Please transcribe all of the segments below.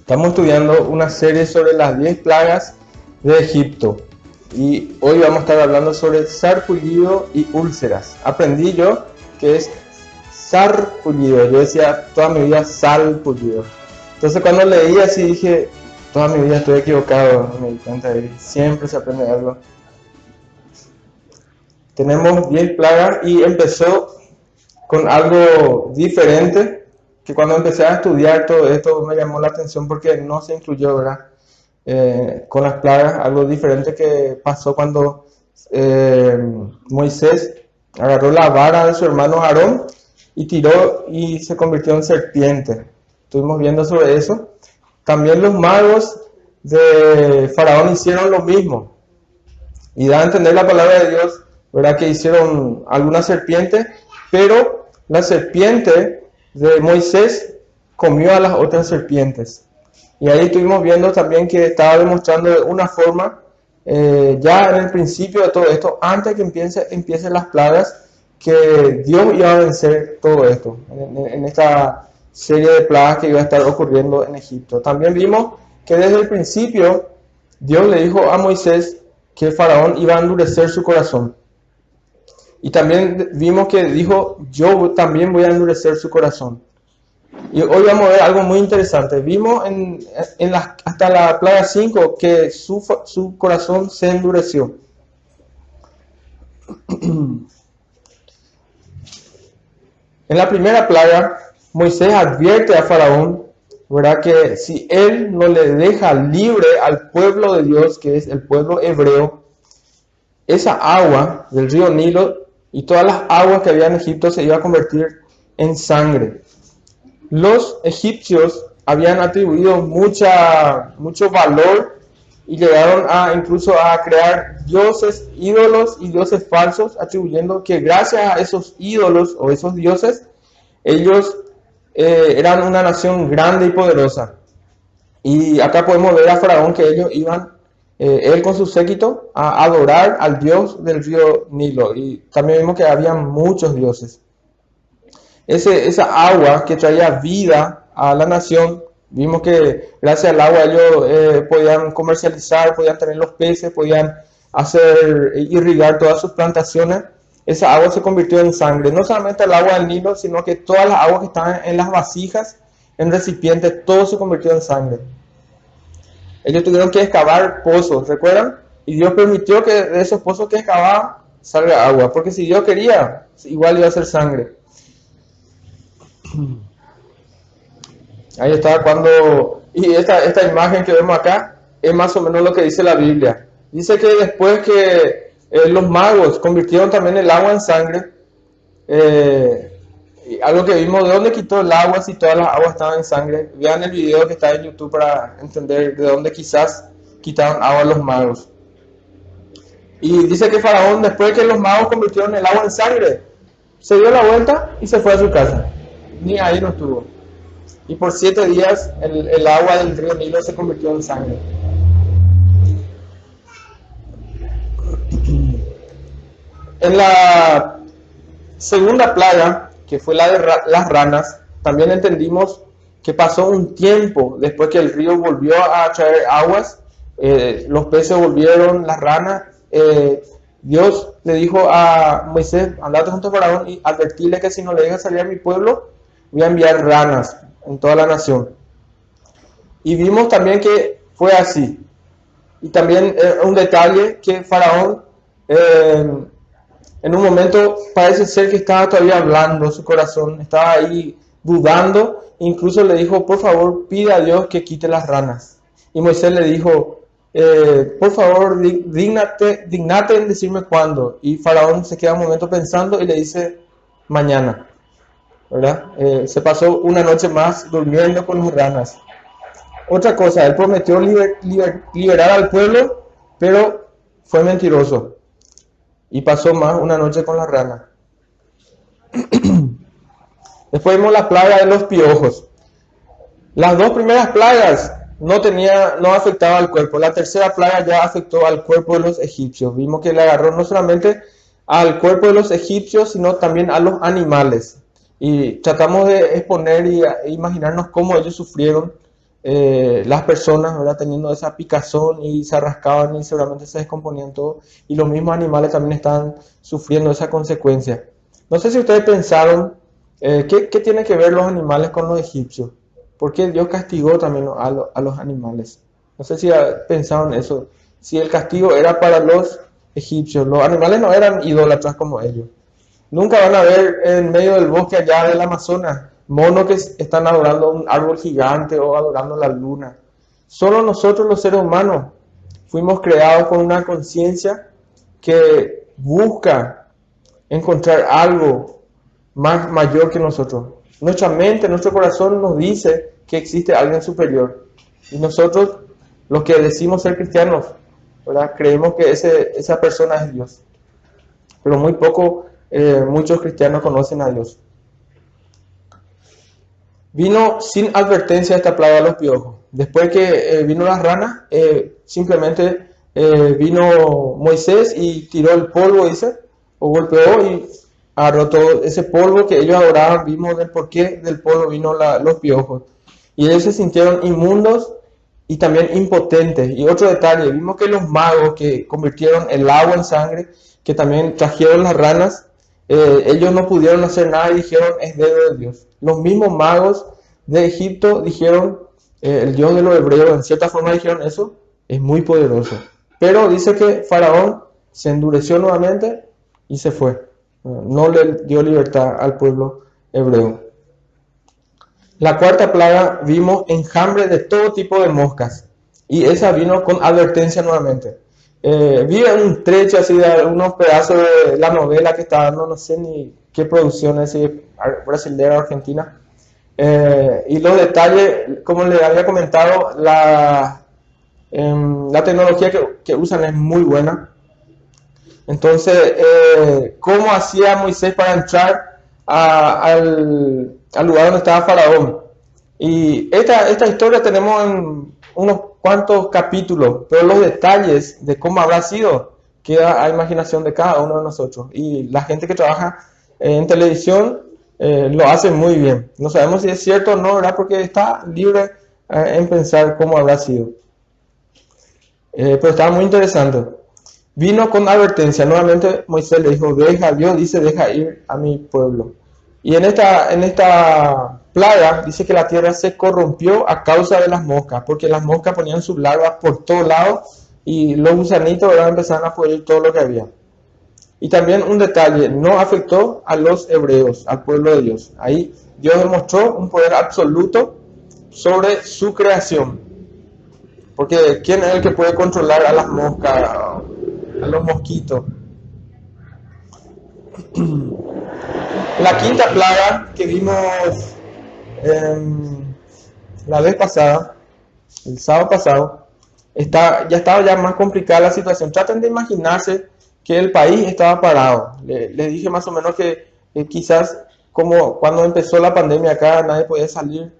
Estamos estudiando una serie sobre las 10 plagas de Egipto y hoy vamos a estar hablando sobre sarpullido y úlceras. Aprendí yo que es sarpullido, yo decía toda mi vida salpullido. Entonces cuando leí así dije, toda mi vida estoy equivocado, me di cuenta de que siempre se aprende algo. Tenemos 10 plagas y empezó con algo diferente, que cuando empecé a estudiar todo esto me llamó la atención porque no se incluyó, ¿verdad? Con las plagas, algo diferente que pasó cuando Moisés agarró la vara de su hermano Aarón y tiró y se convirtió en serpiente. Estuvimos viendo sobre eso. También los magos de Faraón hicieron lo mismo. Y da a entender la palabra de Dios, ¿verdad? Que hicieron alguna serpiente, pero la serpiente de Moisés comió a las otras serpientes. Y ahí estuvimos viendo también que estaba demostrando de una forma, ya en el principio de todo esto, antes que empiecen las plagas, que Dios iba a vencer todo esto, en esta serie de plagas que iba a estar ocurriendo en Egipto. También vimos que desde el principio Dios le dijo a Moisés que Faraón iba a endurecer su corazón. Y también vimos que dijo, yo también voy a endurecer su corazón. Y hoy vamos a ver algo muy interesante. Vimos hasta la plaga 5 que su corazón se endureció. En la primera plaga, Moisés advierte a Faraón, ¿verdad? Que si él no le deja libre al pueblo de Dios, que es el pueblo hebreo, esa agua del río Nilo y todas las aguas que había en Egipto se iba a convertir en sangre. Los egipcios habían atribuido mucho valor y llegaron incluso a crear dioses, ídolos y dioses falsos, atribuyendo que gracias a esos ídolos o esos dioses, ellos eran una nación grande y poderosa. Y acá podemos ver a Faraón que ellos iban, él con su séquito, a adorar al dios del río Nilo. Y también vimos que había muchos dioses. Esa agua que traía vida a la nación, vimos que gracias al agua ellos podían comercializar, podían tener los peces, podían irrigar todas sus plantaciones. Esa agua se convirtió en sangre, no solamente el agua del Nilo, sino que todas las aguas que estaban en las vasijas, en recipientes, todo se convirtió en sangre. Ellos tuvieron que excavar pozos, ¿recuerdan? Y Dios permitió que de esos pozos que excavaban salga agua, porque si Dios quería, igual iba a ser sangre. Ahí está y esta imagen que vemos acá es más o menos lo que dice la Biblia. Dice que después que los magos convirtieron también el agua en sangre, algo que vimos, ¿de dónde quitó el agua si todas las aguas estaban en sangre? Vean el video que está en YouTube para entender de dónde quizás quitaron agua los magos. Y dice que Faraón, después que los magos convirtieron el agua en sangre, se dio la vuelta y se fue a su casa. Ni ahí no estuvo. Y por 7 días el agua del río Nilo se convirtió en sangre. En la segunda plaga, que fue la de las ranas, también entendimos que pasó un tiempo después que el río volvió a traer aguas, los peces volvieron, las ranas. Dios le dijo a Moisés, andate junto a Faraón y advertirle que si no le deja salir a mi pueblo, voy a enviar ranas en toda la nación. Y vimos también que fue así. Y también un detalle que Faraón en un momento parece ser que estaba todavía hablando, su corazón estaba ahí dudando, incluso le dijo, por favor, pide a Dios que quite las ranas. Y Moisés le dijo, por favor, dígnate en decirme cuándo. Y Faraón se queda un momento pensando y le dice, mañana. ¿Verdad? Se pasó una noche más durmiendo con las ranas. Otra cosa, él prometió liberar al pueblo, pero fue mentiroso y pasó más una noche con las ranas. Después vimos la plaga de los piojos. Las dos primeras plagas no afectaba al cuerpo. La tercera plaga ya afectó al cuerpo de los egipcios. Vimos que le agarró no solamente al cuerpo de los egipcios, sino también a los animales. Y tratamos de exponer y imaginarnos cómo ellos sufrieron las personas, ¿verdad? Teniendo esa picazón y se rascaban y seguramente se descomponían todo. Y los mismos animales también estaban sufriendo esa consecuencia. No sé si ustedes pensaron, ¿qué tiene que ver los animales con los egipcios? ¿Por qué Dios castigó también a los animales? No sé si pensaron eso. Si el castigo era para los egipcios, los animales no eran idólatras como ellos. Nunca van a ver en medio del bosque allá del Amazonas monos que están adorando un árbol gigante o adorando la luna. Solo nosotros los seres humanos fuimos creados con una conciencia que busca encontrar algo más mayor que nosotros. Nuestra mente, nuestro corazón nos dice que existe alguien superior. Y nosotros, los que decimos ser cristianos, ¿verdad? Creemos que esa persona es Dios. Pero muchos cristianos conocen a Dios. Vino sin advertencia esta plaga de los piojos. Después que vino las ranas, simplemente vino Moisés y tiró el polvo, dice, o golpeó y agarró todo ese polvo que ellos adoraban. Vimos del porqué del polvo vino los piojos. Y ellos se sintieron inmundos y también impotentes. Y otro detalle, vimos que los magos que convirtieron el agua en sangre, que también trajeron las ranas, ellos no pudieron hacer nada y dijeron es dedo de Dios. Los mismos magos de Egipto dijeron, el Dios de los hebreos, en cierta forma dijeron eso, es muy poderoso. Pero dice que Faraón se endureció nuevamente y se fue. No le dio libertad al pueblo hebreo. La cuarta plaga vimos enjambre de todo tipo de moscas. Y esa vino con advertencia nuevamente. Vi un trecho así de unos pedazos de la novela que estaba dando, no sé ni qué producción es, si brasileña o argentina. Y los detalles, como les había comentado, la tecnología que usan es muy buena. Entonces, ¿cómo hacía Moisés para entrar al lugar donde estaba Faraón? Y esta historia tenemos en unos cuantos capítulos, pero los detalles de cómo habrá sido queda a imaginación de cada uno de nosotros. Y la gente que trabaja en televisión lo hace muy bien. No sabemos si es cierto o no, ¿verdad? Porque está libre en pensar cómo habrá sido. Pero estaba muy interesante. Vino con advertencia. Nuevamente Moisés le dijo, Dios dice, deja ir a mi pueblo. Y en esta plaga dice que la tierra se corrompió a causa de las moscas, porque las moscas ponían sus larvas por todos lados y los gusanitos, ¿verdad?, empezaron a pudrir todo lo que había. Y también un detalle, no afectó a los hebreos, al pueblo de Dios. Ahí Dios demostró un poder absoluto sobre su creación. Porque ¿quién es el que puede controlar a las moscas, a los mosquitos? La quinta plaga que vimos la vez pasada, el sábado pasado, ya estaba más complicada la situación. Traten de imaginarse que el país estaba parado. Les dije más o menos que quizás como cuando empezó la pandemia acá nadie podía salir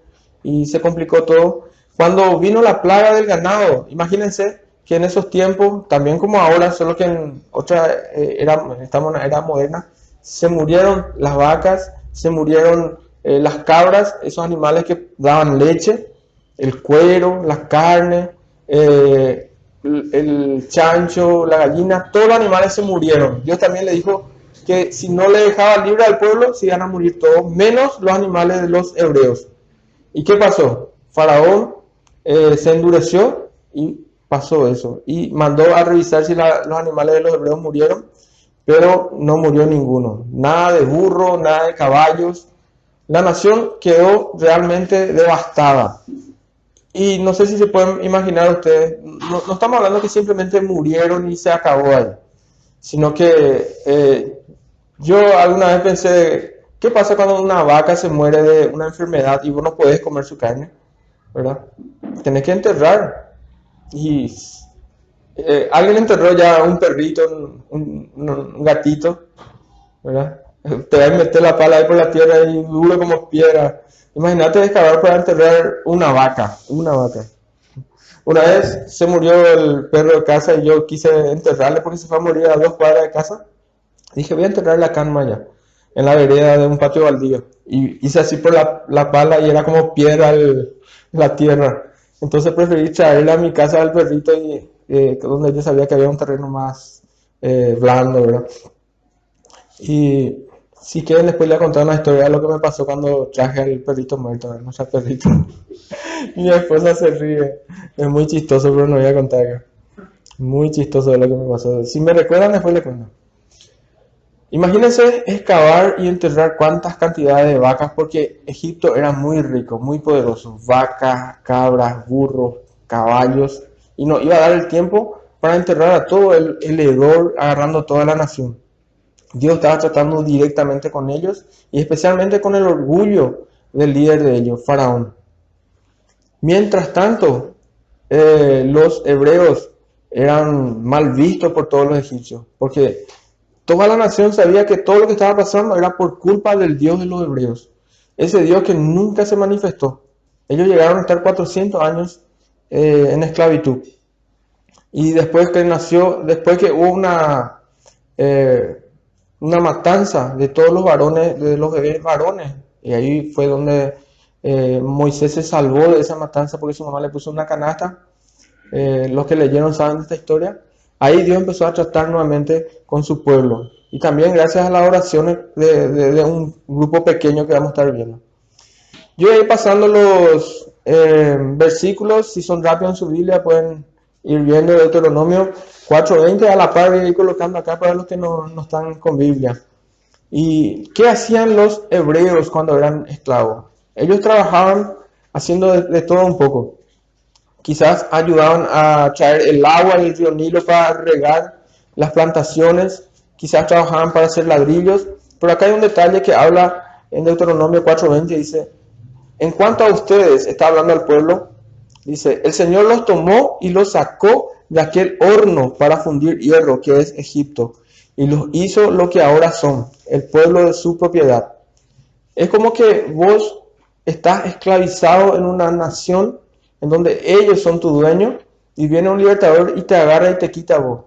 y se complicó todo. Cuando vino la plaga del ganado, imagínense que en esos tiempos, también como ahora, solo que en otra estamos en una era moderna, se murieron las vacas, se murieron las cabras, esos animales que daban leche, el cuero, la carne, el chancho, la gallina, todos los animales se murieron. Dios también le dijo que si no le dejaba libre al pueblo, se iban a morir todos, menos los animales de los hebreos. ¿Y qué pasó? Faraón se endureció y pasó eso. Y mandó a revisar si los animales de los hebreos murieron, pero no murió ninguno. Nada de burro, nada de caballos. La nación quedó realmente devastada. Y no sé si se pueden imaginar ustedes, no estamos hablando que simplemente murieron y se acabó ahí, sino que yo alguna vez pensé, ¿qué pasa cuando una vaca se muere de una enfermedad y vos no podés comer su carne? ¿Verdad? Tenés que enterrar. Y alguien enterró ya un perrito, un gatito, ¿verdad? Te vas a meter la pala ahí por la tierra y duro como piedra. Imagínate excavar para enterrar una vaca. Una vez se murió el perro de casa y yo quise enterrarle porque se fue a morir a 2 cuadras de casa. Dije, voy a enterrarle acá en Maya, en la vereda de un patio baldío. Y hice así por la pala y era como piedra la tierra. Entonces preferí traerle a mi casa al perrito y, donde yo sabía que había un terreno más blando, ¿verdad? Y si quieren después les contar una historia de lo que me pasó cuando traje al perrito muerto, ¿verdad? Nuestro perrito. Mi esposa se ríe. Es muy chistoso, pero no voy a contar acá. Muy chistoso de lo que me pasó. Si me recuerdan, después les cuento. Imagínense excavar y enterrar cuántas cantidades de vacas, porque Egipto era muy rico, muy poderoso. Vacas, cabras, burros, caballos. Y no iba a dar el tiempo para enterrar a todo el hedor, agarrando toda la nación. Dios estaba tratando directamente con ellos y especialmente con el orgullo del líder de ellos, Faraón. Mientras tanto, los hebreos eran mal vistos por todos los egipcios, porque toda la nación sabía que todo lo que estaba pasando era por culpa del Dios de los hebreos, ese Dios que nunca se manifestó. Ellos llegaron a estar 400 años en esclavitud. Y después que nació, después que hubo eh, una matanza de todos los varones, de los bebés varones, y ahí fue donde Moisés se salvó de esa matanza porque su mamá le puso una canasta. Los que leyeron saben de esta historia. Ahí Dios empezó a tratar nuevamente con su pueblo. Y también gracias a las oraciones de un grupo pequeño que vamos a estar viendo. Yo voy a ir pasando los versículos. Si son rápidos en su Biblia, pueden ir viendo Deuteronomio 4:20 a la par, y ir colocando acá para los que no están con Biblia. ¿Y qué hacían los hebreos cuando eran esclavos? Ellos trabajaban haciendo de todo un poco. Quizás ayudaban a traer el agua del río Nilo para regar las plantaciones, quizás trabajaban para hacer ladrillos, pero acá hay un detalle que habla en Deuteronomio 4:20, dice, en cuanto a ustedes, está hablando al pueblo, dice, el Señor los tomó y los sacó de aquel horno para fundir hierro que es Egipto, y los hizo lo que ahora son, el pueblo de su propiedad. Es como que vos estás esclavizado en una nación en donde ellos son tu dueño y viene un libertador y te agarra y te quita a vos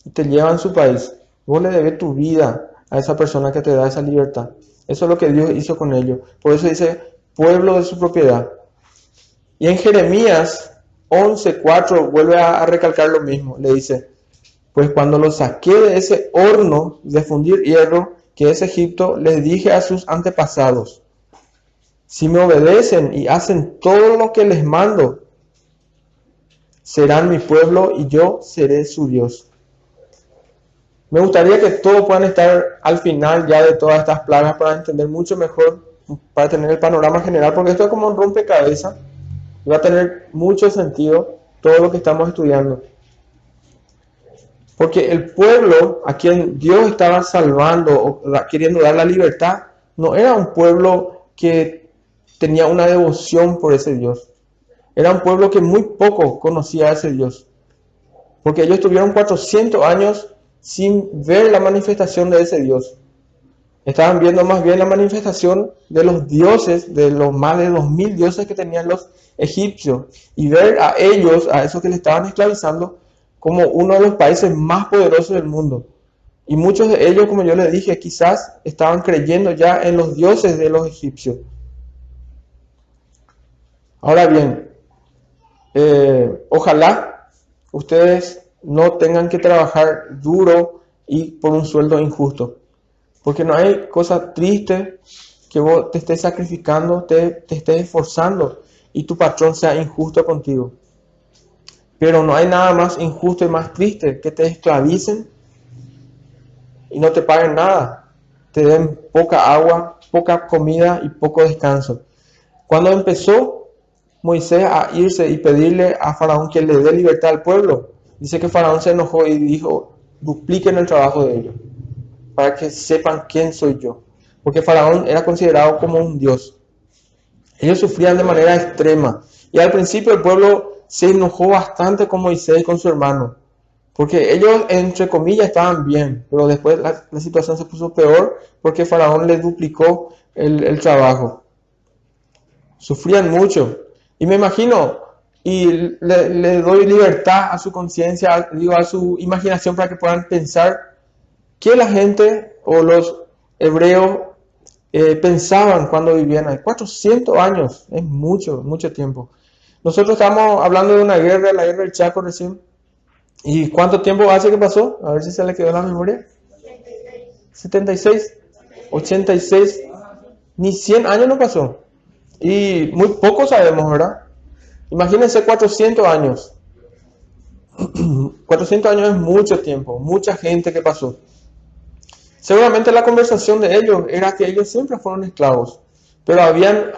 y te lleva en su país. Vos le debes tu vida a esa persona que te da esa libertad. Eso es lo que Dios hizo con ellos. Por eso dice pueblo de su propiedad. Y en Jeremías 11:4 vuelve a recalcar lo mismo. Le dice, pues cuando los saqué de ese horno de fundir hierro que es Egipto, les dije a sus antepasados, si me obedecen y hacen todo lo que les mando, serán mi pueblo y yo seré su Dios. Me gustaría que todos puedan estar al final ya de todas estas plagas para entender mucho mejor, para tener el panorama general, porque esto es como un rompecabezas y va a tener mucho sentido todo lo que estamos estudiando. Porque el pueblo a quien Dios estaba salvando o queriendo dar la libertad, no era un pueblo que tenía una devoción por ese Dios. Era un pueblo que muy poco conocía a ese Dios. Porque ellos tuvieron 400 años sin ver la manifestación de ese Dios. Estaban viendo más bien la manifestación de los dioses, de los más de 2000 dioses que tenían los egipcios. Y ver a ellos, a esos que le estaban esclavizando, como uno de los países más poderosos del mundo. Y muchos de ellos, como yo les dije, quizás estaban creyendo ya en los dioses de los egipcios. Ahora bien, ojalá ustedes no tengan que trabajar duro y por un sueldo injusto. Porque no hay cosa triste que vos te estés sacrificando, te estés esforzando y tu patrón sea injusto contigo. Pero no hay nada más injusto y más triste que te esclavicen y no te paguen nada. Te den poca agua, poca comida y poco descanso. Cuando empezó Moisés a irse y pedirle a Faraón que le dé libertad al pueblo, dice que Faraón se enojó y dijo, dupliquen el trabajo de ellos, para que sepan quién soy yo. Porque Faraón era considerado como un dios. Ellos sufrían de manera extrema. Y al principio el pueblo se enojó bastante con Moisés y con su hermano. Porque ellos, entre comillas, estaban bien. Pero después la situación se puso peor porque Faraón les duplicó el trabajo. Sufrían mucho. Y me imagino, y le doy libertad a su conciencia, digo, a su imaginación para que puedan pensar qué la gente o los hebreos pensaban cuando vivían ahí. 400 años, es mucho, mucho tiempo. Nosotros estamos hablando de una guerra, la guerra del Chaco recién. ¿Y cuánto tiempo hace que pasó? A ver si se le quedó en la memoria. 76, 86, ni 100 años no pasó. Y muy poco sabemos, ¿verdad? Imagínense 400 años. 400 años es mucho tiempo, mucha gente que pasó. Seguramente la conversación de ellos era que ellos siempre fueron esclavos, pero habían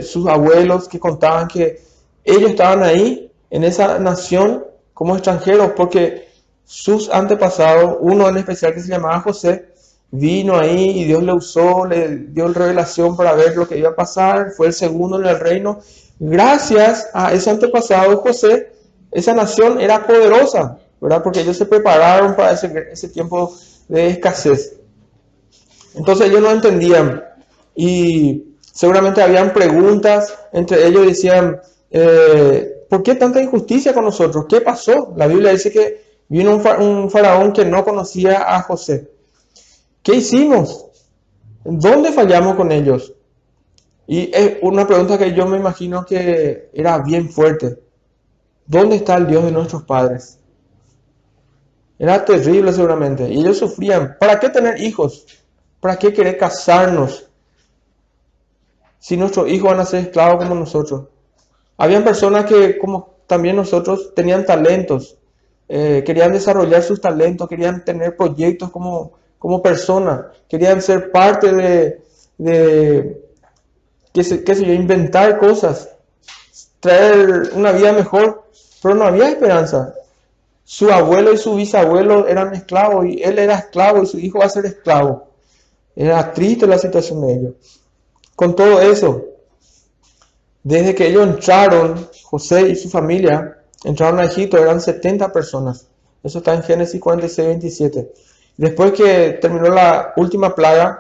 sus abuelos que contaban que ellos estaban ahí en esa nación como extranjeros porque sus antepasados, uno en especial que se llamaba José, vino ahí y Dios le usó, le dio revelación para ver lo que iba a pasar, fue el segundo en el reino. Gracias a ese antepasado José, esa nación era poderosa, ¿verdad? Porque ellos se prepararon para ese tiempo de escasez. Entonces ellos no entendían y seguramente habían preguntas, entre ellos decían, ¿por qué tanta injusticia con nosotros? ¿Qué pasó? La Biblia dice que vino un faraón que no conocía a José. ¿Qué hicimos? ¿Dónde fallamos con ellos? Y es una pregunta que yo me imagino que era bien fuerte. ¿Dónde está el Dios de nuestros padres? Era terrible seguramente. Y ellos sufrían. ¿Para qué tener hijos? ¿Para qué querer casarnos si nuestros hijos van a ser esclavos como nosotros? Habían personas que, como también nosotros, tenían talentos, querían desarrollar sus talentos, querían tener proyectos como personas, querían ser parte de qué sé yo, inventar cosas, traer una vida mejor, pero no había esperanza. Su abuelo y su bisabuelo eran esclavos y él era esclavo y su hijo va a ser esclavo. Era triste la situación de ellos. Con todo eso, desde que ellos entraron, José y su familia entraron a Egipto, eran 70 personas. Eso está en Génesis 46, 27. Después que terminó la última plaga,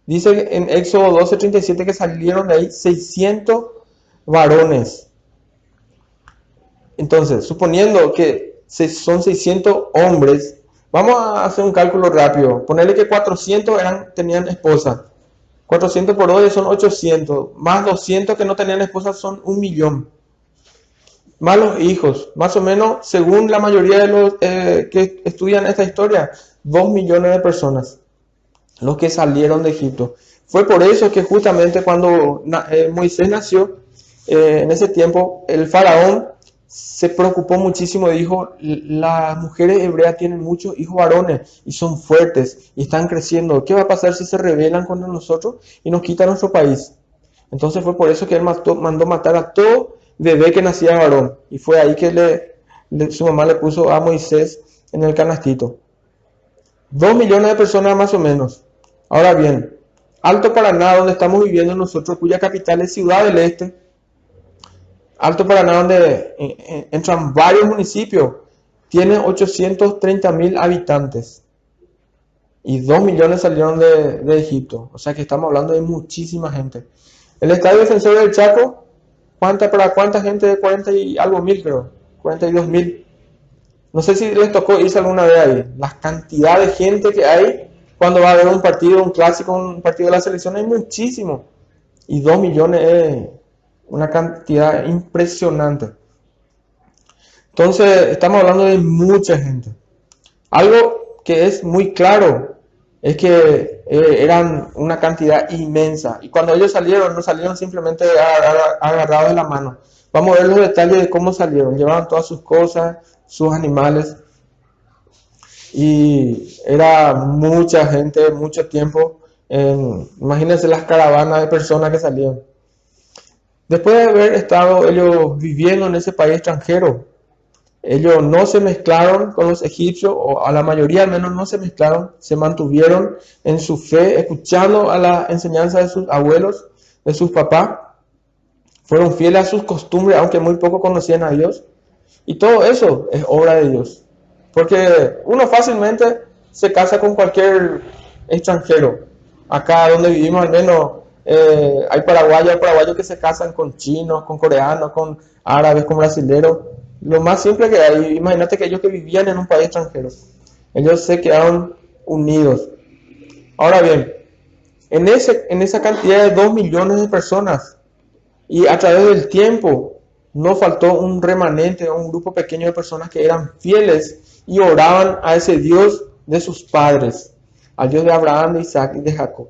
dice en Éxodo 12, 37 que salieron de ahí 600 varones. Entonces, suponiendo que son 600 hombres, vamos a hacer un cálculo rápido. Ponerle que 400 tenían esposa. 400 por 2 son 800. Más 200 que no tenían esposa son 1.000.000. Más los hijos. Más o menos, según la mayoría de los que estudian esta historia, 2 millones de personas. Los que salieron de Egipto. Fue por eso que justamente cuando Moisés nació, en ese tiempo, el faraón se preocupó muchísimo y dijo, las mujeres hebreas tienen muchos hijos varones y son fuertes y están creciendo. ¿Qué va a pasar si se rebelan contra nosotros y nos quitan nuestro país? Entonces fue por eso que él mandó matar a todo bebé que nacía varón. Y fue ahí que su mamá le puso a Moisés en el canastito. 2 millones de personas más o menos. Ahora bien, Alto Paraná, donde estamos viviendo nosotros, cuya capital es Ciudad del Este, Alto Paraná, donde entran varios municipios, tiene 830.000 habitantes y 2 millones salieron de Egipto. O sea que estamos hablando de muchísima gente. El Estadio Defensor del Chaco, ¿para cuánta gente? 40 y algo mil, creo. 42.000. No sé si les tocó irse alguna vez ahí. La cantidad de gente que hay cuando va a haber un partido, un clásico, un partido de la selección, hay muchísimo. Y 2 millones es una cantidad impresionante. Entonces, estamos hablando de mucha gente. Algo que es muy claro es que eran una cantidad inmensa. Y cuando ellos salieron, no salieron simplemente agarrados de la mano. Vamos a ver los detalles de cómo salieron. Llevaban todas sus cosas, sus animales. Y era mucha gente, mucho tiempo. Imagínense las caravanas de personas que salían. Después de haber estado ellos viviendo en ese país extranjero, ellos no se mezclaron con los egipcios, o a la mayoría al menos no se mezclaron, se mantuvieron en su fe, escuchando a la enseñanza de sus abuelos, de sus papás. Fueron fieles a sus costumbres, aunque muy poco conocían a Dios. Y todo eso es obra de Dios. Porque uno fácilmente se casa con cualquier extranjero. Acá donde vivimos al menos hay paraguayos que se casan con chinos, con coreanos, con árabes, con brasileños. Lo más simple que hay, imagínate que ellos que vivían en un país extranjero, ellos se quedaron unidos. Ahora bien, en esa cantidad de 2 millones de personas y a través del tiempo, no faltó un remanente, un grupo pequeño de personas que eran fieles y oraban a ese Dios de sus padres, al Dios de Abraham, de Isaac y de Jacob.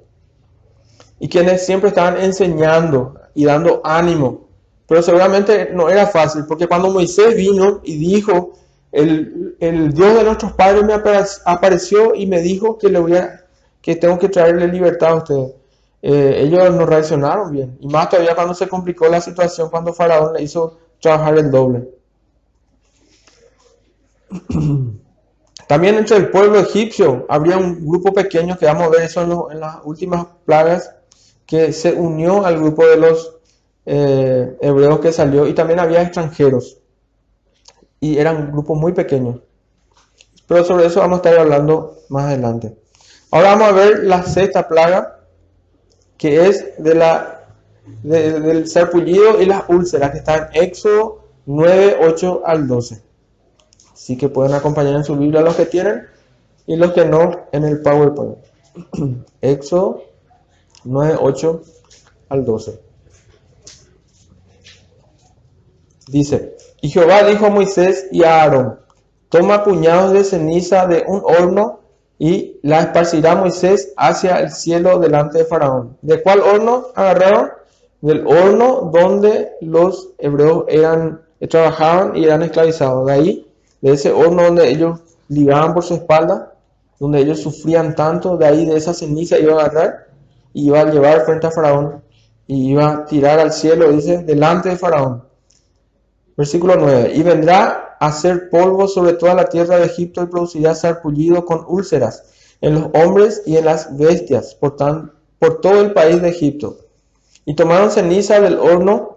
Y quienes siempre estaban enseñando y dando ánimo. Pero seguramente no era fácil, porque cuando Moisés vino y dijo, el Dios de nuestros padres me apareció y me dijo que tengo que traerle libertad a ustedes. Ellos no reaccionaron bien. Y más todavía cuando se complicó la situación, cuando Faraón le hizo trabajar el doble. También entre el pueblo egipcio habría un grupo pequeño, que vamos a ver eso en las últimas plagas, que se unió al grupo de los hebreos que salió, y también había extranjeros, y eran grupos muy pequeños. Pero sobre eso vamos a estar hablando más adelante. Ahora vamos a ver la sexta plaga, que es del sarpullido y las úlceras, que está en Éxodo 9, 8 al 12. Así que pueden acompañar en su Biblia los que tienen, y los que no en el PowerPoint. Éxodo 9, 8 al 12. Dice, y Jehová dijo a Moisés y a Aarón, toma puñados de ceniza de un horno y la esparcirá Moisés hacia el cielo delante de Faraón. ¿De cuál horno agarraron? Del horno donde los hebreos trabajaban y eran esclavizados. De ahí, de ese horno donde ellos ligaban por su espalda, donde ellos sufrían tanto, de ahí de esa ceniza iba a agarrar y iba a llevar frente a Faraón y iba a tirar al cielo, dice, delante de Faraón. Versículo 9. Y vendrá a hacer polvo sobre toda la tierra de Egipto y producirá sarpullido con úlceras en los hombres y en las bestias por todo el país de Egipto. Y tomaron ceniza del horno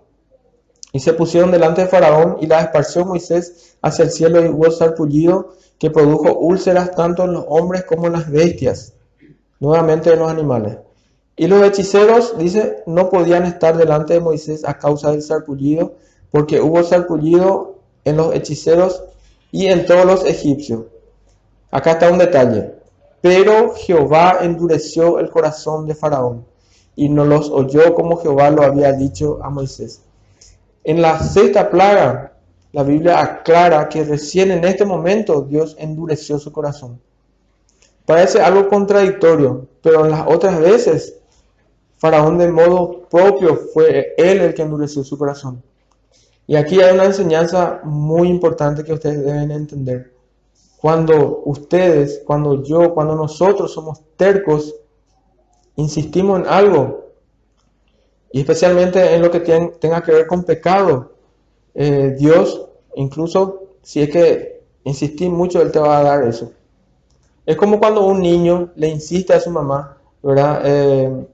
y se pusieron delante de Faraón, y la esparció Moisés hacia el cielo, y hubo sarpullido que produjo úlceras tanto en los hombres como en las bestias, nuevamente en los animales. Y los hechiceros, dice, no podían estar delante de Moisés a causa del sarpullido, porque hubo sarpullido en los hechiceros y en todos los egipcios. Acá está un detalle. Pero Jehová endureció el corazón de Faraón y no los oyó como Jehová lo había dicho a Moisés. En la sexta plaga, la Biblia aclara que recién en este momento Dios endureció su corazón. Parece algo contradictorio, pero en las otras veces, Faraón de modo propio fue él el que endureció su corazón. Y aquí hay una enseñanza muy importante que ustedes deben entender. Cuando ustedes, cuando yo, cuando nosotros somos tercos, insistimos en algo, y especialmente en lo que tenga que ver con pecado, Dios, incluso si es que insistís mucho, Él te va a dar eso. Es como cuando un niño le insiste a su mamá, ¿verdad?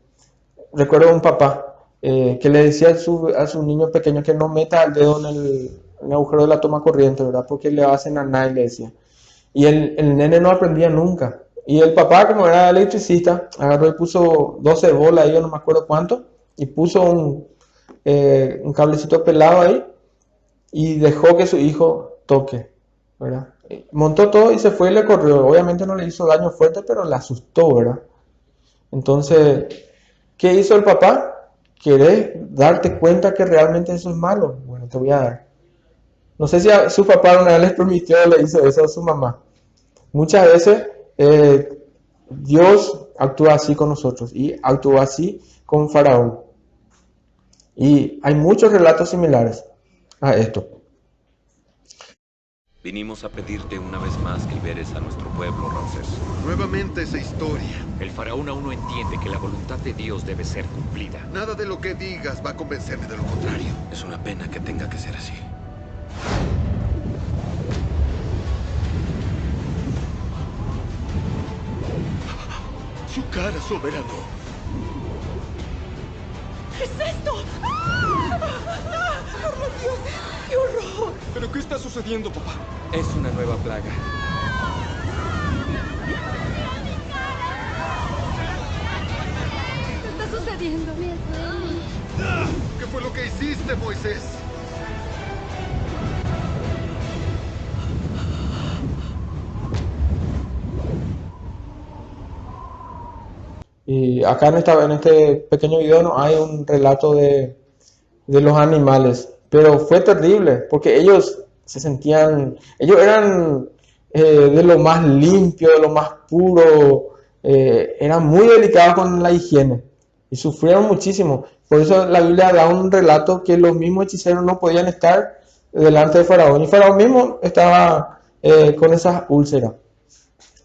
Recuerdo un papá que le decía a su niño pequeño que no meta el dedo en el agujero de la toma corriente, ¿verdad? Porque le hacen naná, y le decía. Y el nene no aprendía nunca. Y el papá, como era electricista, agarró y puso 12 bolas ahí, yo no me acuerdo cuánto, y puso un cablecito pelado ahí, y dejó que su hijo toque, ¿verdad? Montó todo y se fue y le corrió. Obviamente no le hizo daño fuerte, pero le asustó, ¿verdad? Entonces, ¿qué hizo el papá? ¿Querés darte cuenta que realmente eso es malo? Bueno, te voy a dar. No sé si a su papá una vez les permitió o le hizo eso a su mamá. Muchas veces Dios actúa así con nosotros, y actuó así con Faraón. Y hay muchos relatos similares a esto. Vinimos a pedirte una vez más que liberes a nuestro pueblo, Ramsés. Nuevamente esa historia. El faraón aún no entiende que la voluntad de Dios debe ser cumplida. Nada de lo que digas va a convencerme de lo contrario. Es una pena que tenga que ser así. Su cara, soberano. ¿Qué es esto? ¡Por Dios! ¡Qué horror! ¿Pero qué está sucediendo, papá? Es una nueva plaga. ¿Qué está sucediendo? ¿Qué fue lo que hiciste, Moisés? Y acá en este pequeño video no hay un relato de los animales, Pero fue terrible, porque ellos se sentían, ellos eran de lo más limpio, de lo más puro, eran muy delicados con la higiene y sufrieron muchísimo. Por eso la Biblia da un relato que los mismos hechiceros no podían estar delante de Faraón, y Faraón mismo estaba con esas úlceras.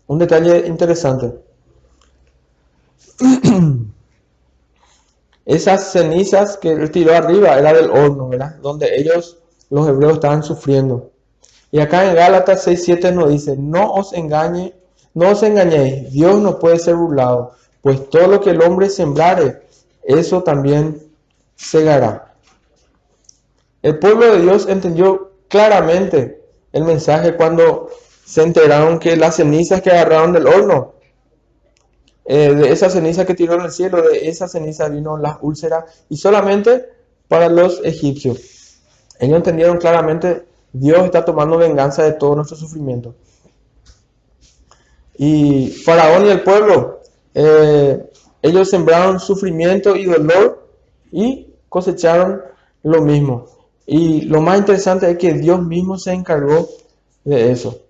Un detalle interesante. Esas cenizas que él tiró arriba era del horno, ¿verdad? Donde ellos, los hebreos, estaban sufriendo. Y acá en Gálatas 6:7 nos dice: no os engañéis, Dios no puede ser burlado, pues todo lo que el hombre sembrare, eso también segará. El pueblo de Dios entendió claramente el mensaje cuando se enteraron que las cenizas que agarraron del horno, de esa ceniza que tiró en el cielo, de esa ceniza vino las úlceras, y solamente para los egipcios. Ellos entendieron claramente: Dios está tomando venganza de todo nuestro sufrimiento. Y Faraón y el pueblo, ellos sembraron sufrimiento y dolor y cosecharon lo mismo. Y lo más interesante es que Dios mismo se encargó de eso.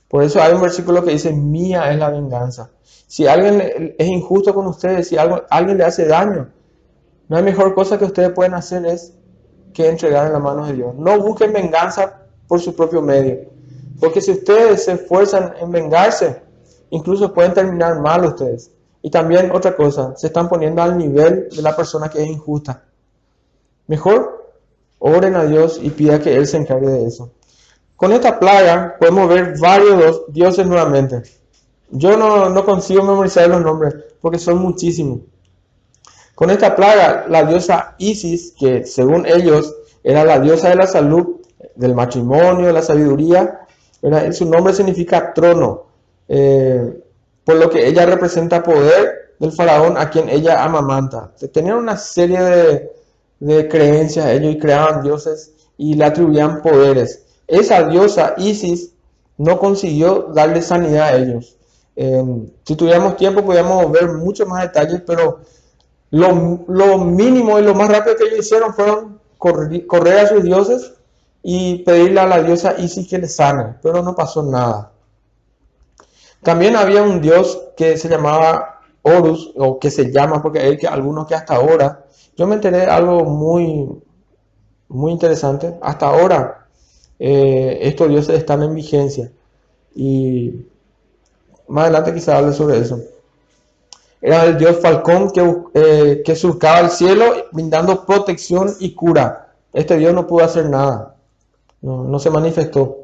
Por eso hay un versículo que dice: mía es la venganza. Si alguien es injusto con ustedes, si alguien le hace daño, no hay mejor cosa que ustedes pueden hacer es que entregar en las manos de Dios. No busquen venganza por su propio medio, porque si ustedes se esfuerzan en vengarse, incluso pueden terminar mal ustedes. Y también otra cosa, se están poniendo al nivel de la persona que es injusta. Mejor oren a Dios y pida que Él se encargue de eso. Con esta plaga podemos ver varios dioses nuevamente. Yo no consigo memorizar los nombres porque son muchísimos. Con esta plaga, la diosa Isis, que según ellos era la diosa de la salud, del matrimonio, de la sabiduría, ¿verdad? Su nombre significa trono, por lo que ella representa poder del faraón a quien ella amamanta. Tenían una serie de creencias ellos y creaban dioses y le atribuían poderes. Esa diosa Isis no consiguió darle sanidad a ellos. Si tuviéramos tiempo podríamos ver muchos más detalles, pero lo mínimo y lo más rápido que ellos hicieron fueron correr a sus dioses y pedirle a la diosa Isis que les sane, pero no pasó nada. También había un dios que se llamaba Horus, o que se llama, porque hay algunos que hasta ahora, yo me enteré de algo muy, muy interesante. Hasta ahora estos dioses están en vigencia, y más adelante quizá hable sobre eso. Era el dios Falcón que surcaba el cielo brindando protección y cura. Este dios no pudo hacer nada, no se manifestó.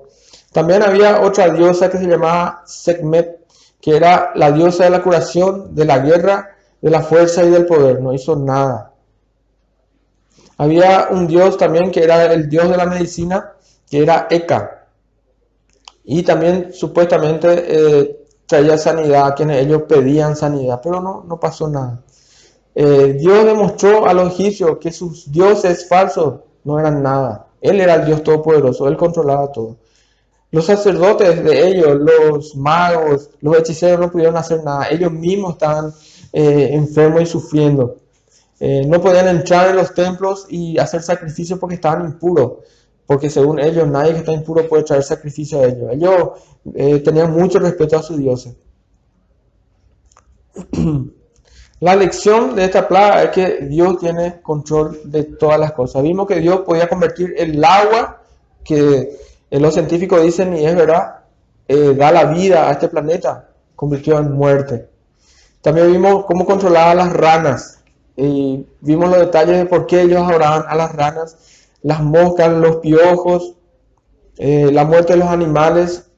También había otra diosa que se llamaba Sekhmet, que era la diosa de la curación, de la guerra, de la fuerza y del poder. No hizo nada. Había un dios también que era el dios de la medicina, que era Eka. Y también supuestamente traía sanidad a quienes ellos pedían sanidad, pero no pasó nada. Dios demostró a los egipcios que sus dioses falsos no eran nada. Él era el Dios todopoderoso, Él controlaba todo. Los sacerdotes de ellos, los magos, los hechiceros no pudieron hacer nada. Ellos mismos estaban enfermos y sufriendo. No podían entrar en los templos y hacer sacrificios porque estaban impuros. Porque según ellos, nadie que está impuro puede traer sacrificio a ellos. Ellos tenían mucho respeto a sus dioses. La lección de esta plaga es que Dios tiene control de todas las cosas. Vimos que Dios podía convertir el agua, que los científicos dicen, y es verdad, da la vida a este planeta, convirtió en muerte. También vimos cómo controlaba a las ranas. Y vimos los detalles de por qué ellos adoraban a las ranas, las moscas, los piojos, la muerte de los animales.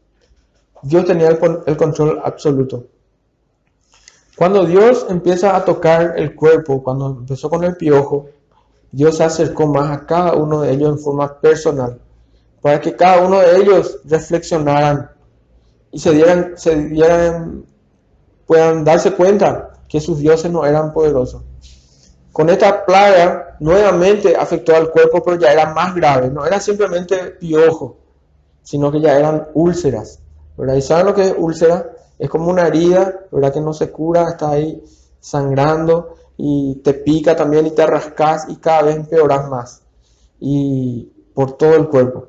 Dios tenía el control absoluto. Cuando Dios empieza a tocar el cuerpo, cuando empezó con el piojo, Dios se acercó más a cada uno de ellos en forma personal, para que cada uno de ellos reflexionaran y puedan darse cuenta que sus dioses no eran poderosos. Con esta plaga nuevamente afectó al cuerpo, pero ya era más grave. No era simplemente piojo, sino que ya eran úlceras, ¿verdad? ¿Y saben lo que es úlcera? Es como una herida, ¿verdad? Que no se cura, está ahí sangrando y te pica también y te rascas y cada vez empeoras más. Y por todo el cuerpo.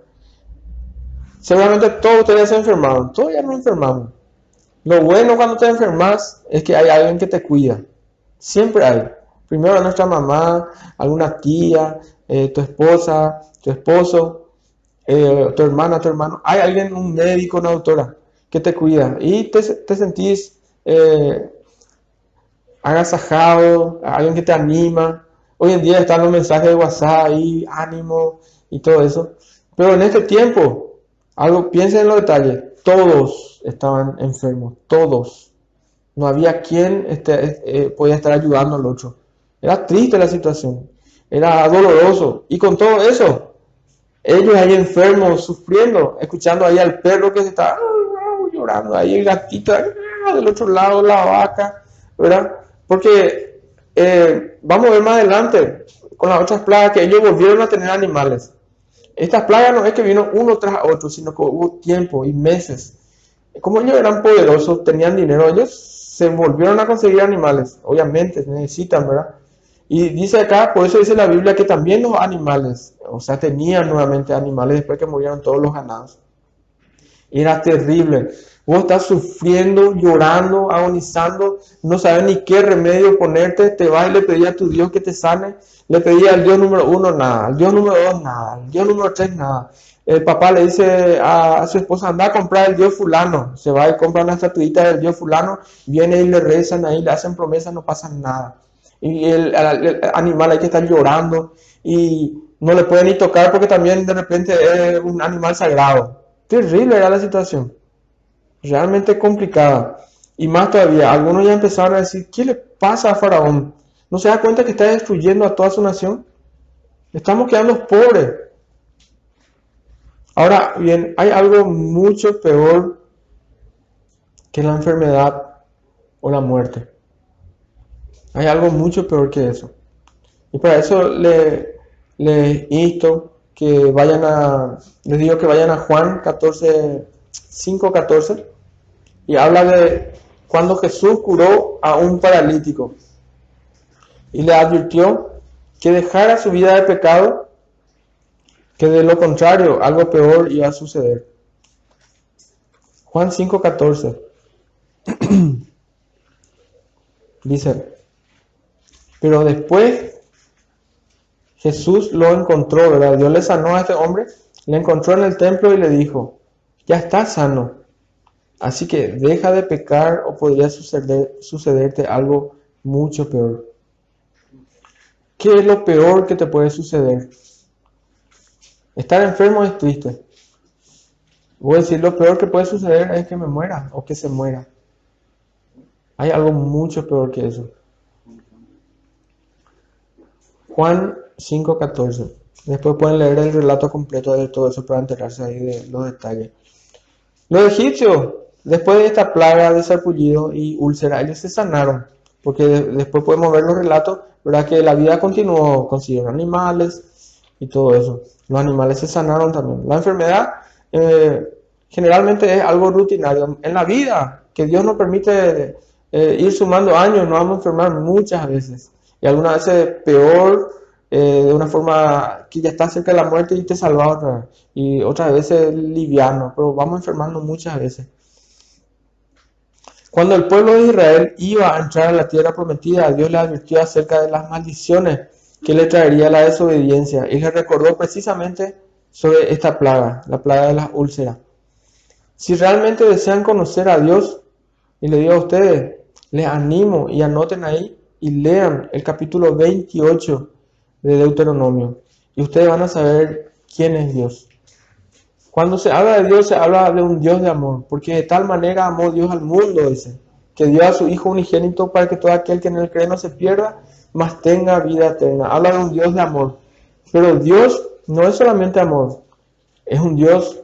Seguramente todos ustedes se enfermaron, todos ya nos enfermamos. Lo bueno cuando te enfermas es que hay alguien que te cuida. Siempre hay. Primero nuestra mamá, alguna tía, tu esposa, tu esposo, tu hermana, tu hermano. Hay alguien, un médico, una doctora que te cuida. Y te sentís agasajado, alguien que te anima. Hoy en día están los mensajes de WhatsApp ahí, ánimo y todo eso. Pero en este tiempo, piensen en los detalles. Todos estaban enfermos, todos. No había quien podía estar ayudando al otro. Era triste la situación, era doloroso. Y con todo eso, ellos ahí enfermos, sufriendo, escuchando ahí al perro que se estaba llorando, ahí el gatito del otro lado, la vaca, ¿verdad? Porque vamos a ver más adelante con las otras plagas que ellos volvieron a tener animales. Estas plagas no es que vino uno tras otro, sino que hubo tiempo y meses. Como ellos eran poderosos, tenían dinero, ellos se volvieron a conseguir animales. Obviamente, necesitan, ¿verdad? Y dice acá, por eso dice la Biblia que también los animales, o sea, tenían nuevamente animales después que murieron todos los ganados. Era terrible. Vos estás sufriendo, llorando, agonizando, no sabes ni qué remedio ponerte, te vas y le pedís a tu Dios que te sane, le pedís al Dios número 1 nada, al Dios número 2 nada, al Dios número 3 nada. El papá le dice a su esposa, anda a comprar el Dios fulano, se va y compra una estatuita del Dios fulano, viene y le rezan ahí, le hacen promesas, no pasa nada. Y el animal hay que estar llorando y no le puede ni tocar porque también de repente es un animal sagrado. Terrible era la situación. Realmente complicada. Y más todavía, algunos ya empezaron a decir, ¿qué le pasa a Faraón? ¿No se da cuenta que está destruyendo a toda su nación? Estamos quedando pobres. Ahora bien, hay algo mucho peor que la enfermedad o la muerte. Hay algo mucho peor que eso. Y para eso les insto que les digo que vayan a Juan 14, 5:14, y habla de cuando Jesús curó a un paralítico y le advirtió que dejara su vida de pecado, que de lo contrario algo peor iba a suceder. Juan 5:14 dice, pero después Jesús lo encontró, ¿verdad? Dios le sanó a este hombre, le encontró en el templo y le dijo, ya estás sano, así que deja de pecar o podría sucederte algo mucho peor. ¿Qué es lo peor que te puede suceder? Estar enfermo es triste. Voy a decir, lo peor que puede suceder es que me muera o que se muera. Hay algo mucho peor que eso. Juan 5:14. Después pueden leer el relato completo de todo eso para enterarse ahí de los detalles. Los egipcios, después de esta plaga de sarpullido y úlcera, ellos se sanaron. Porque después podemos ver los relatos, ¿verdad? Que la vida continuó, consiguieron animales y todo eso. Los animales se sanaron también. La enfermedad generalmente es algo rutinario. En la vida, que Dios nos permite ir sumando años, nos vamos a enfermar muchas veces. Y algunas veces peor, de una forma que ya está cerca de la muerte y te salva otra vez. Y otras veces liviano, pero vamos enfermando muchas veces. Cuando el pueblo de Israel iba a entrar a la tierra prometida, Dios le advirtió acerca de las maldiciones que le traería la desobediencia y le recordó precisamente sobre esta plaga, la plaga de las úlceras. Si realmente desean conocer a Dios, y le digo a ustedes, les animo y anoten ahí y lean el capítulo 28 de Deuteronomio y ustedes van a saber quién es Dios. Cuando se habla de Dios, se habla de un Dios de amor, porque de tal manera amó Dios al mundo, dice, que dio a su Hijo unigénito para que todo aquel que en él cree no se pierda, mas tenga vida eterna. Habla de un Dios de amor. Pero Dios no es solamente amor, es un Dios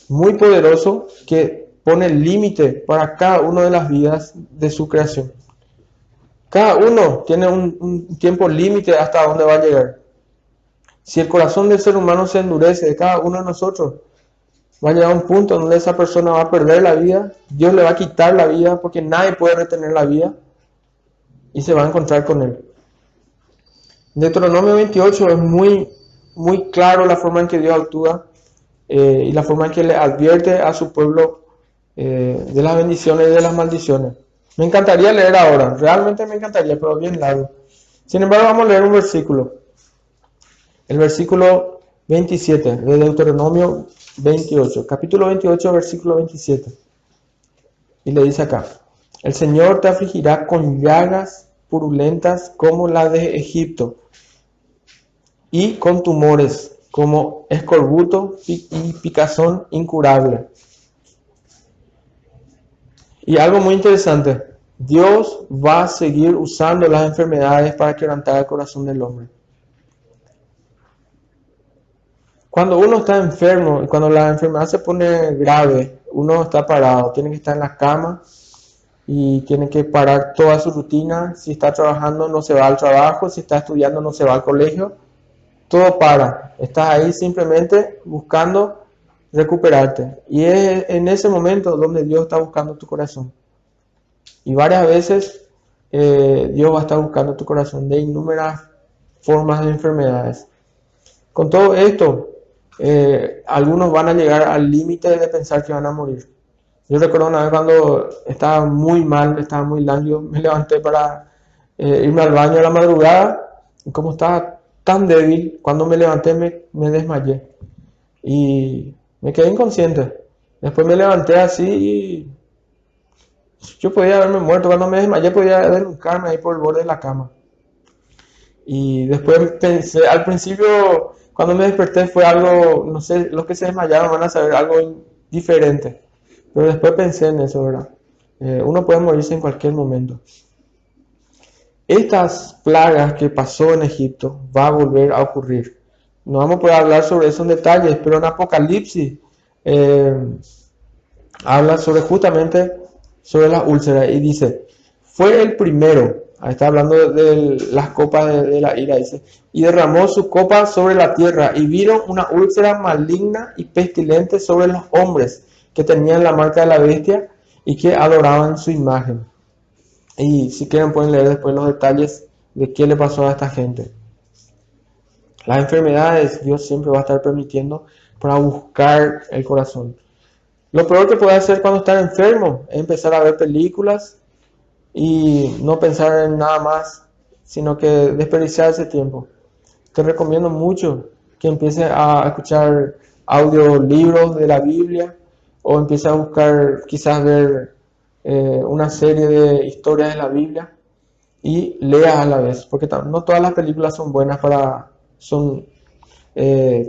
muy poderoso que pone límite para cada una de las vidas de su creación. Cada uno tiene un tiempo límite hasta dónde va a llegar. Si el corazón del ser humano se endurece de cada uno de nosotros, va a llegar a un punto donde esa persona va a perder la vida, Dios le va a quitar la vida porque nadie puede retener la vida y se va a encontrar con él. Deuteronomio 28 es muy muy claro la forma en que Dios actúa y la forma en que le advierte a su pueblo de las bendiciones y de las maldiciones. Me encantaría leer ahora, realmente me encantaría, pero bien largo. Sin embargo, vamos a leer un versículo. El versículo 27 de Deuteronomio 28, capítulo 28, versículo 27. Y le dice acá: el Señor te afligirá con llagas purulentas como la de Egipto, y con tumores como escorbuto y picazón incurable. Y algo muy interesante, Dios va a seguir usando las enfermedades para quebrantar el corazón del hombre. Cuando uno está enfermo y cuando la enfermedad se pone grave, uno está parado, tiene que estar en la cama y tiene que parar toda su rutina. Si está trabajando, no se va al trabajo; si está estudiando, no se va al colegio. Todo para. Estás ahí simplemente buscando recuperarte. Y es en ese momento donde Dios está buscando tu corazón. Y varias veces Dios va a estar buscando tu corazón de innumerables formas de enfermedades. Con todo esto, algunos van a llegar al límite de pensar que van a morir. Yo recuerdo una vez cuando estaba muy mal, estaba muy lánguido, me levanté para irme al baño a la madrugada, y como estaba tan débil, cuando me levanté me desmayé y me quedé inconsciente. Después me levanté así y yo podía haberme muerto. Cuando me desmayé podía derrumbarme ahí por el borde de la cama. Y después pensé, al principio cuando me desperté fue algo, no sé, los que se desmayaron van a saber, algo diferente. Pero después pensé en eso, ¿verdad? Uno puede morirse en cualquier momento. Estas plagas que pasó en Egipto va a volver a ocurrir. No vamos a poder hablar sobre eso en detalles, pero en Apocalipsis habla justamente sobre las úlceras y dice: fue el primero, ahí está hablando de las copas de la ira, dice, y derramó su copa sobre la tierra, y vieron una úlcera maligna y pestilente sobre los hombres que tenían la marca de la bestia y que adoraban su imagen. Y si quieren pueden leer después los detalles de qué le pasó a esta gente. Las enfermedades Dios siempre va a estar permitiendo para buscar el corazón. Lo peor que puede hacer cuando estás enfermo es empezar a ver películas y no pensar en nada más, sino que desperdiciar ese tiempo. Te recomiendo mucho que empieces a escuchar audiolibros de la Biblia, o empieces a buscar, quizás ver una serie de historias de la Biblia y leas a la vez, porque no todas las películas son buenas son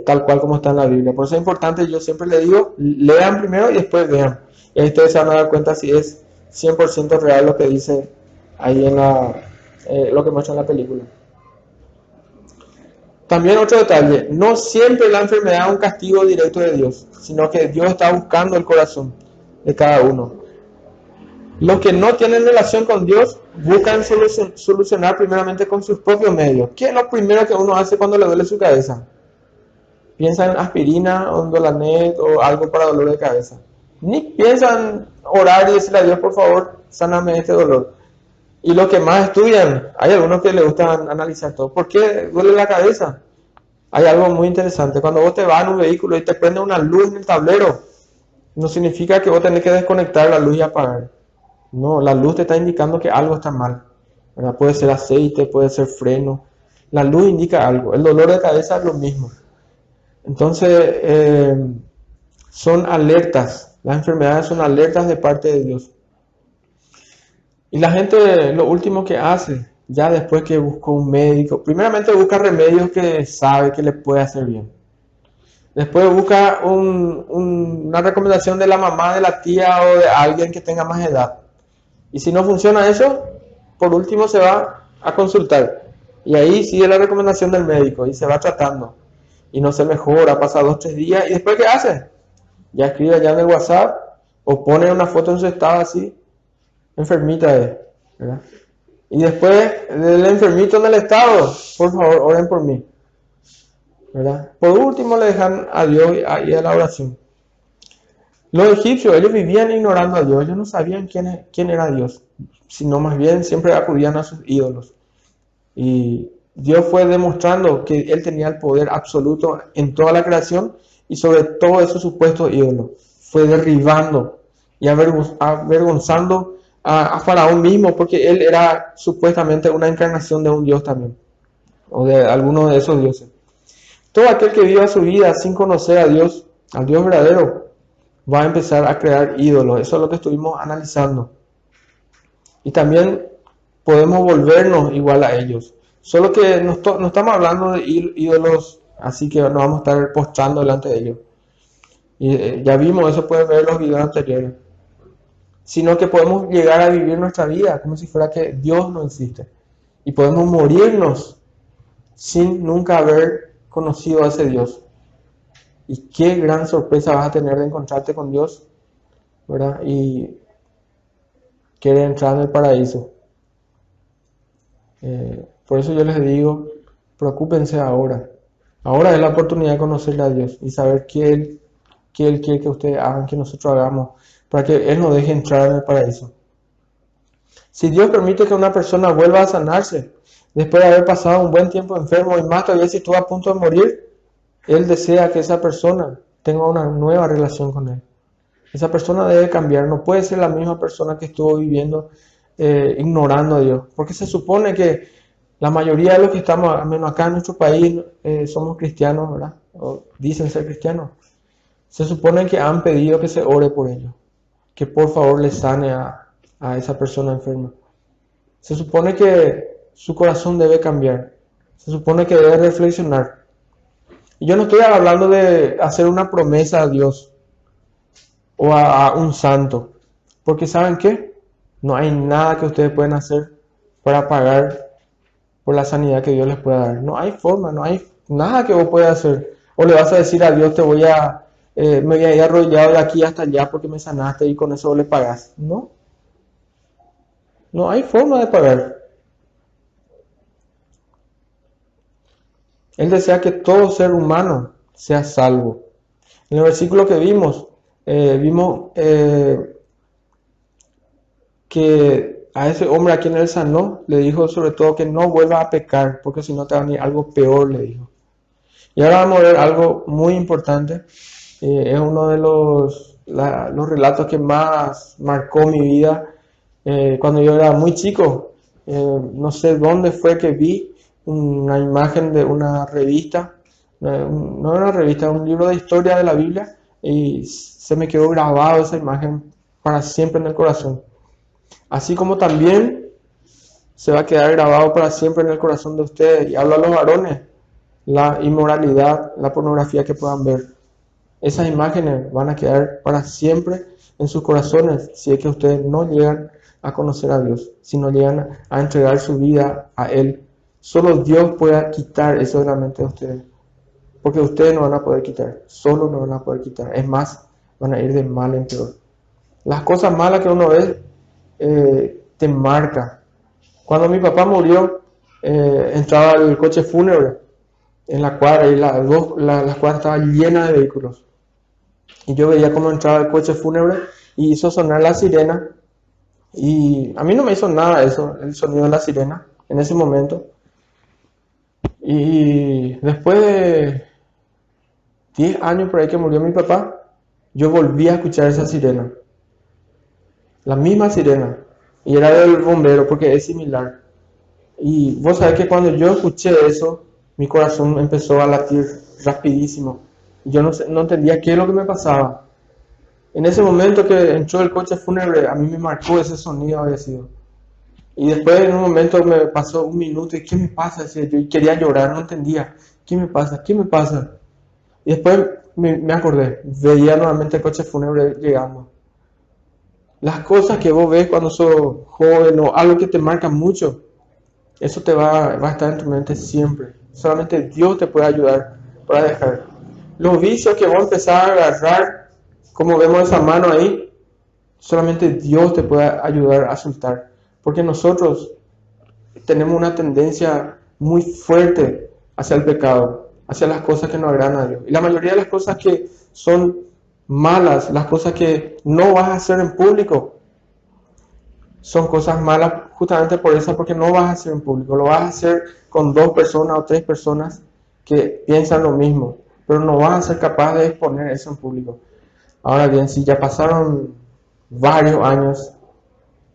tal cual como está en la Biblia. Por eso es importante, yo siempre le digo, lean primero y después vean. Y ahí ustedes se van a dar cuenta si es 100% real lo que dice ahí en lo que muestra en la película. También otro detalle, no siempre la enfermedad es un castigo directo de Dios, sino que Dios está buscando el corazón de cada uno. Los que no tienen relación con Dios buscan solucionar primeramente con sus propios medios. ¿Qué es lo primero que uno hace cuando le duele su cabeza? Piensa en aspirina, o en Dolanet o algo para dolor de cabeza. Ni piensan orar y decirle a Dios: por favor, sáname este dolor. Y los que más estudian, hay algunos que les gusta analizar todo. ¿Por qué duele la cabeza? Hay algo muy interesante. Cuando vos te vas en un vehículo y te prende una luz en el tablero, no significa que vos tenés que desconectar la luz y apagar. No, la luz te está indicando que algo está mal, ¿verdad? Puede ser aceite, puede ser freno. La luz indica algo. El dolor de cabeza es lo mismo. Entonces, son alertas. Las enfermedades son alertas de parte de Dios. Y la gente, lo último que hace, ya después que busca un médico, primeramente busca remedios que sabe que le puede hacer bien. Después busca una recomendación de la mamá, de la tía o de alguien que tenga más edad. Y si no funciona eso, por último se va a consultar. Y ahí sigue la recomendación del médico y se va tratando. Y no se mejora, pasa 2 o 3 días. ¿Y después qué hace? Ya escribe allá en el WhatsApp o pone una foto en su estado así: enfermita, ¿verdad? Y después del enfermito en el estado: por favor, oren por mí, ¿verdad? Por último le dejan a Dios y a la oración. Los egipcios, ellos vivían ignorando a Dios, ellos no sabían quién era Dios, sino más bien siempre acudían a sus ídolos. Y Dios fue demostrando que Él tenía el poder absoluto en toda la creación y sobre todo esos supuestos ídolos. Fue derribando y avergonzando a Faraón mismo, porque él era supuestamente una encarnación de un Dios también, o de alguno de esos dioses. Todo aquel que viva su vida sin conocer a Dios, al Dios verdadero, va a empezar a crear ídolos. Eso es lo que estuvimos analizando. Y también podemos volvernos igual a ellos. Solo que no estamos hablando de ídolos, así que no vamos a estar postrando delante de ellos. Y ya vimos, eso pueden ver en los videos anteriores. Sino que podemos llegar a vivir nuestra vida como si fuera que Dios no existe. Y podemos morirnos sin nunca haber conocido a ese Dios. Y qué gran sorpresa vas a tener de encontrarte con Dios, ¿verdad? Y querer entrar en el paraíso. Por eso yo les digo, preocúpense ahora. Ahora es la oportunidad de conocerle a Dios y saber qué Él quiere que ustedes hagan, que nosotros hagamos, para que Él nos deje entrar en el paraíso. Si Dios permite que una persona vuelva a sanarse, después de haber pasado un buen tiempo enfermo y más todavía si estuvo a punto de morir, Él desea que esa persona tenga una nueva relación con Él. Esa persona debe cambiar, no puede ser la misma persona que estuvo viviendo ignorando a Dios, porque se supone que la mayoría de los que estamos, al menos acá en nuestro país, somos cristianos, ¿verdad? O dicen ser cristianos. Se supone que han pedido que se ore por ellos, que por favor les sane a esa persona enferma. Se supone que su corazón debe cambiar, se supone que debe reflexionar. Y yo no estoy hablando de hacer una promesa a Dios o a un santo, porque ¿saben qué? No hay nada que ustedes pueden hacer para pagar por la sanidad que Dios les pueda dar. No hay forma, no hay nada que vos puedas hacer. O le vas a decir a Dios, me voy a ir arrollado de aquí hasta allá porque me sanaste y con eso vos le pagas. No. No hay forma de pagar. Él desea que todo ser humano sea salvo. En el versículo que vimos que a ese hombre a quien él sanó, le dijo sobre todo que no vuelva a pecar, porque si no te va a venir algo peor, le dijo. Y ahora vamos a ver algo muy importante. Es uno de los relatos que más marcó mi vida. Cuando yo era muy chico, no sé dónde fue que vi una imagen de una revista, no era una revista, un libro de historia de la Biblia, y se me quedó grabado esa imagen para siempre en el corazón. Así como también se va a quedar grabado para siempre en el corazón de ustedes, y hablo a los varones, la inmoralidad, la pornografía que puedan ver. Esas imágenes van a quedar para siempre en sus corazones si es que ustedes no llegan a conocer a Dios, si no llegan a entregar su vida a Él. Solo Dios puede quitar eso de la mente de ustedes, porque ustedes no van a poder quitar, solo no van a poder quitar. Es más, van a ir de mal en peor. Las cosas malas que uno ve te marca. Cuando mi papá murió, entraba el coche fúnebre en la cuadra y las cuadras estaban llenas de vehículos. Y yo veía cómo entraba el coche fúnebre y hizo sonar la sirena. Y a mí no me hizo nada eso, el sonido de la sirena en ese momento. Y después de 10 años por ahí que murió mi papá, yo volví a escuchar esa sirena. La misma sirena. Y era del bombero porque es similar. Y vos sabés que cuando yo escuché eso, mi corazón empezó a latir rapidísimo. Yo no entendía qué es lo que me pasaba. En ese momento que entró el coche fúnebre, a mí me marcó ese sonido, había sido. Y después en un momento me pasó un minuto y ¿qué me pasa? Decía yo, y quería llorar, no entendía. ¿Qué me pasa? ¿Qué me pasa? Y después me acordé, veía nuevamente el coche fúnebre llegando. Las cosas que vos ves cuando sos joven o algo que te marca mucho, eso te va a estar en tu mente siempre. Solamente Dios te puede ayudar para dejar. Los vicios que vos empezás a agarrar, como vemos esa mano ahí, solamente Dios te puede ayudar a soltar. Porque nosotros tenemos una tendencia muy fuerte hacia el pecado, hacia las cosas que no agradan a Dios. Y la mayoría de las cosas que son malas, las cosas que no vas a hacer en público, son cosas malas justamente por eso, porque no vas a hacer en público, lo vas a hacer con 2 personas o 3 personas que piensan lo mismo, pero no vas a ser capaz de exponer eso en público. Ahora bien, si ya pasaron varios años,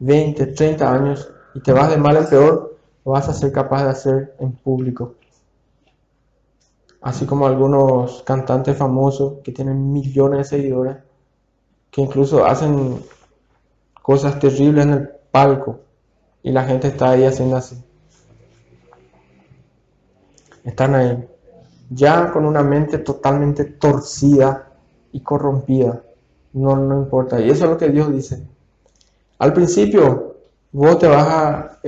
20, 30 años, y te vas de mal en peor, lo vas a ser capaz de hacer en público. Así como algunos cantantes famosos que tienen millones de seguidores, que incluso hacen cosas terribles en el palco y la gente está ahí haciendo así. Están ahí, ya con una mente totalmente torcida y corrompida. No importa. Y eso es lo que Dios dice. Al principio, vos te vas a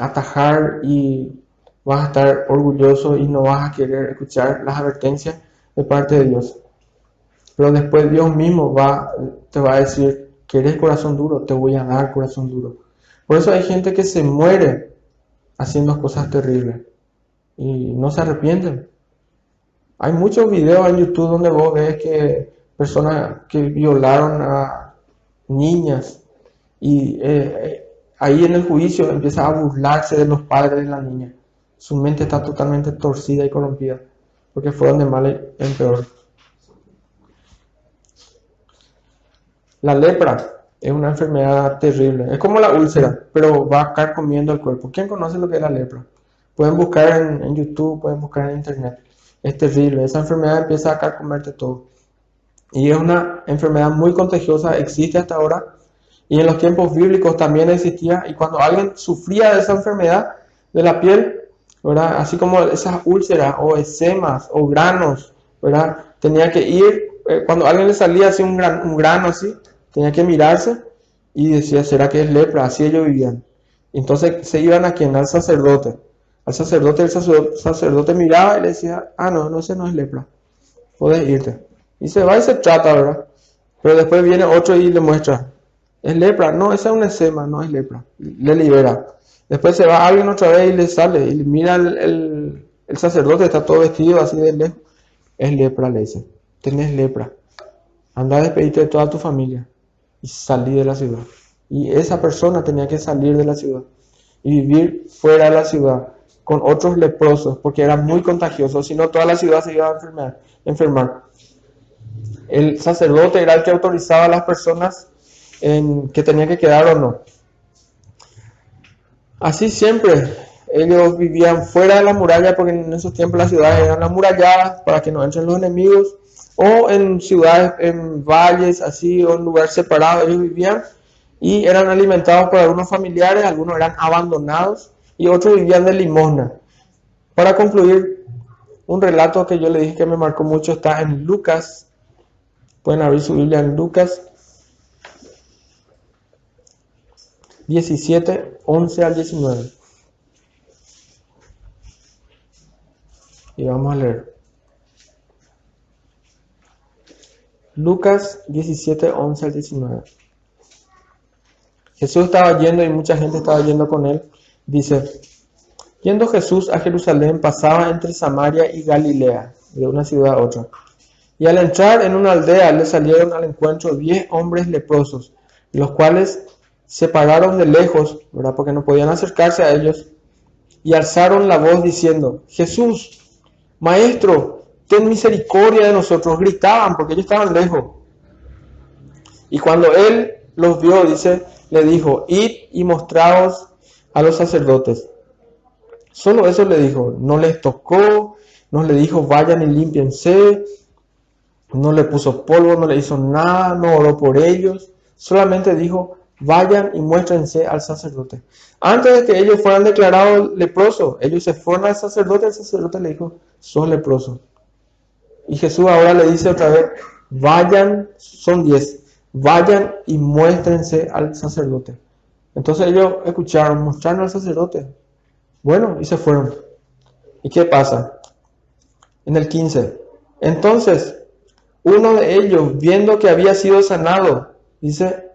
atajar y vas a estar orgulloso y no vas a querer escuchar las advertencias de parte de Dios. Pero después Dios mismo te va a decir, ¿querés corazón duro? Te voy a dar corazón duro. Por eso hay gente que se muere haciendo cosas terribles y no se arrepienten. Hay muchos videos en YouTube donde vos ves que personas que violaron a niñas y ahí en el juicio empieza a burlarse de los padres de la niña. Su mente está totalmente torcida y corrompida porque fueron de mal en peor. La lepra es una enfermedad terrible. Es como la úlcera, pero va a estar comiendo el cuerpo. ¿Quién conoce lo que es la lepra? Pueden buscar en YouTube, pueden buscar en internet. Es terrible. Esa enfermedad empieza a carcomerte todo. Y es una enfermedad muy contagiosa, existe hasta ahora. Y en los tiempos bíblicos también existía. Y cuando alguien sufría de esa enfermedad de la piel, ¿verdad? Así como esas úlceras o eczemas o granos, ¿verdad? Tenía que ir, cuando a alguien le salía así un grano así, tenía que mirarse y decía, ¿será que es lepra? Así ellos vivían. Entonces se iban a quien, al sacerdote. Al sacerdote, el sacerdote miraba y le decía, no, ese no es lepra. Puedes irte. Y se va y se trata, ¿verdad? Pero después viene otro y le muestra, ¿es lepra? No, esa es un eczema, no es lepra. Le libera. Después se va alguien otra vez y le sale. Y mira el sacerdote, está todo vestido así de lejos. Es lepra, le dice. Tenés lepra. Anda a despedirte de toda tu familia. Y salí de la ciudad. Y esa persona tenía que salir de la ciudad. Y vivir fuera de la ciudad. Con otros leprosos. Porque era muy contagioso. Si no, toda la ciudad se iba a enfermar. El sacerdote era el que autorizaba a las personas que tenían que quedar o no. Así siempre, ellos vivían fuera de la muralla, porque en esos tiempos las ciudades eran amuralladas para que no entren los enemigos, o en ciudades, en valles, así, o en lugares separados, ellos vivían y eran alimentados por algunos familiares, algunos eran abandonados y otros vivían de limosna. Para concluir, un relato que yo le dije que me marcó mucho está en Lucas. Pueden abrir su Biblia en Lucas 17, 11 al 19. Y vamos a leer. Lucas 17, 11 al 19. Jesús estaba yendo y mucha gente estaba yendo con él. Dice, yendo Jesús a Jerusalén, pasaba entre Samaria y Galilea, de una ciudad a otra. Y al entrar en una aldea le salieron al encuentro 10 hombres leprosos, los cuales se pararon de lejos, ¿verdad? Porque no podían acercarse a ellos, y alzaron la voz diciendo, Jesús, Maestro, ten misericordia de nosotros. Gritaban porque ellos estaban lejos. Y cuando él los vio, dice, le dijo, id y mostraos a los sacerdotes. Solo eso le dijo, no les tocó, no le dijo, vayan y límpiense, no le puso polvo, no le hizo nada, no oró por ellos, solamente dijo, vayan y muéstrense al sacerdote. Antes de que ellos fueran declarados leprosos, ellos se fueron al sacerdote, el sacerdote le dijo, sos leproso. Y Jesús ahora le dice otra vez, vayan, son 10, vayan y muéstrense al sacerdote. Entonces ellos escucharon, mostraron al sacerdote. Bueno, y se fueron. ¿Y qué pasa? En el 15. Entonces, uno de ellos, viendo que había sido sanado, dice,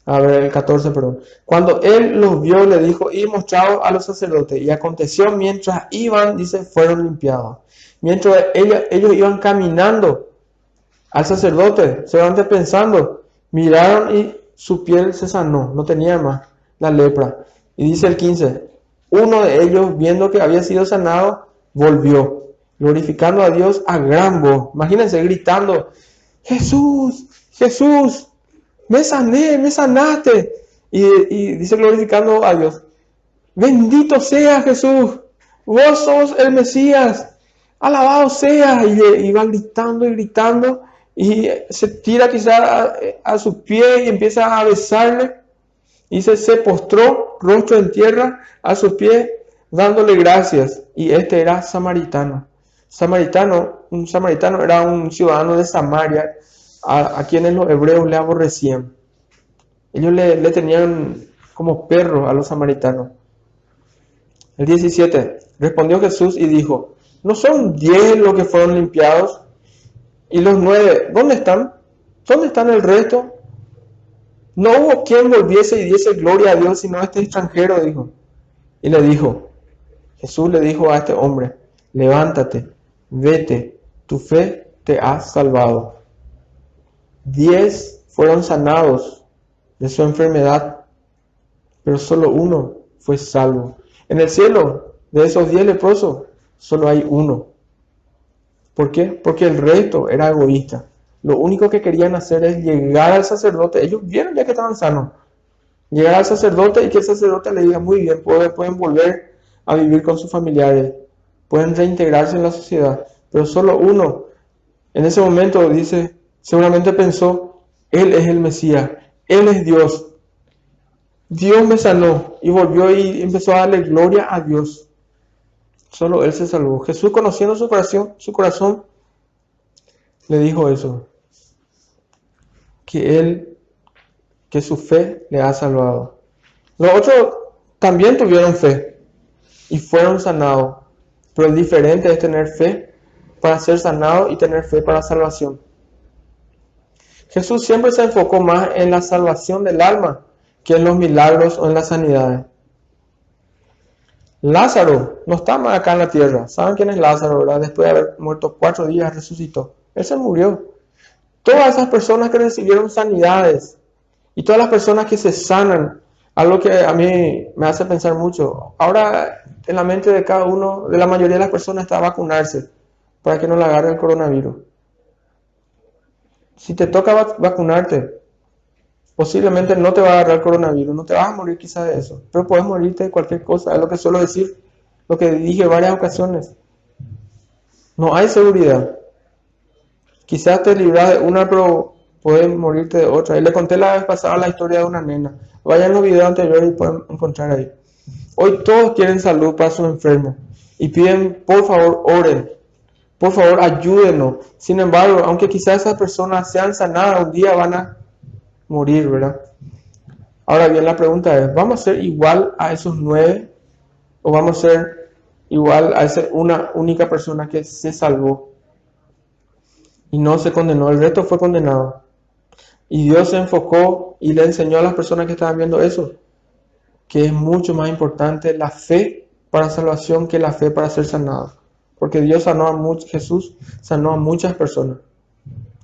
el 14, perdón. Cuando él los vio, le dijo, y mostrado a los sacerdotes. Y aconteció mientras iban, dice, fueron limpiados. Mientras ellos iban caminando al sacerdote, seguramente pensando, miraron y su piel se sanó, no tenía más la lepra. Y dice el 15, uno de ellos, viendo que había sido sanado, volvió, glorificando a Dios a gran voz. Imagínense gritando, Jesús, Jesús, me sané, me sanaste. Y dice glorificando a Dios, bendito sea Jesús, vos sos el Mesías, alabado sea. Y va gritando y gritando y se tira quizá a sus pies y empieza a besarle. Y se postró rostro en tierra a sus pies dándole gracias. Y este era samaritano. Un samaritano era un ciudadano de Samaria a quienes los hebreos le aborrecían. Ellos le tenían como perros a los samaritanos. El 17. Respondió Jesús y dijo, ¿no son 10 los que fueron limpiados? ¿Y los 9, dónde están? ¿Dónde están el resto? No hubo quien volviese y diese gloria a Dios sino este extranjero, dijo. Y le dijo, Jesús le dijo a este hombre, levántate, vete, tu fe te ha salvado. 10 fueron sanados de su enfermedad, pero solo uno fue salvo. En el cielo, de esos 10 leprosos, solo hay uno. ¿Por qué? Porque el resto era egoísta. Lo único que querían hacer es llegar al sacerdote. Ellos vieron ya que estaban sanos. Llegar al sacerdote y que el sacerdote le diga, muy bien, pueden volver a vivir con sus familiares, pueden reintegrarse en la sociedad. Pero solo uno, en ese momento, dice, seguramente pensó, Él es el Mesías, Él es Dios. Dios me sanó y volvió y empezó a darle gloria a Dios. Solo Él se salvó. Jesús, conociendo su corazón, le dijo eso. Que su fe le ha salvado. Los otros también tuvieron fe y fueron sanados. Pero el diferente es tener fe para ser sanado y tener fe para salvación. Jesús siempre se enfocó más en la salvación del alma que en los milagros o en las sanidades. Lázaro no está más acá en la tierra. ¿Saben quién es Lázaro, verdad? Después de haber muerto 4 días, resucitó. Él se murió. Todas esas personas que recibieron sanidades y todas las personas que se sanan, algo que a mí me hace pensar mucho. Ahora en la mente de cada uno, de la mayoría de las personas, está vacunarse para que no le agarre el coronavirus. Si te toca vacunarte, posiblemente no te va a agarrar el coronavirus, no te vas a morir quizás de eso, pero puedes morirte de cualquier cosa. Es lo que suelo decir, lo que dije en varias ocasiones. No hay seguridad. Quizás te libras de una, pero puedes morirte de otra. Y le conté la vez pasada la historia de una nena. Vayan a los videos anteriores y pueden encontrar ahí. Hoy todos quieren salud para sus enfermos y piden, por favor, oren. Por favor, ayúdenos. Sin embargo, aunque quizás esas personas sean sanadas, un día van a morir, ¿verdad? Ahora bien, la pregunta es, ¿vamos a ser igual a esos 9? ¿O vamos a ser igual a esa una única persona que se salvó y no se condenó? El resto fue condenado. Y Dios se enfocó y le enseñó a las personas que estaban viendo eso, que es mucho más importante la fe para salvación que la fe para ser sanado. Porque Dios Jesús sanó a muchas personas.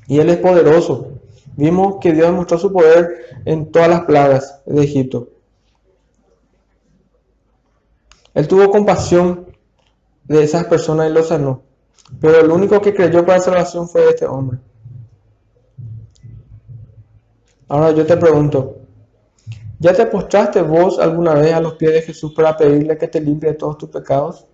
Y Él es poderoso. Vimos que Dios mostró su poder en todas las plagas de Egipto. Él tuvo compasión de esas personas y los sanó. Pero el único que creyó para salvación fue este hombre. Ahora yo te pregunto, ¿ya te postraste vos alguna vez a los pies de Jesús para pedirle que te limpie de todos tus pecados?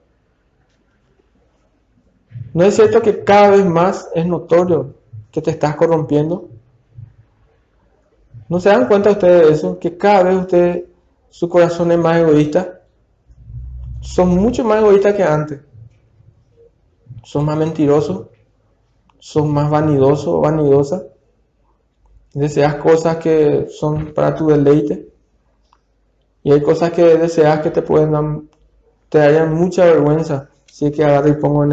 ¿No es cierto que cada vez más es notorio que te estás corrompiendo? ¿No se dan cuenta ustedes de eso? Que cada vez su corazón es más egoísta. Son mucho más egoístas que antes. Son más mentirosos. Son más vanidosos o vanidosas. Deseas cosas que son para tu deleite. Y hay cosas que deseas que te darían mucha vergüenza. Si es que agarro y pongo en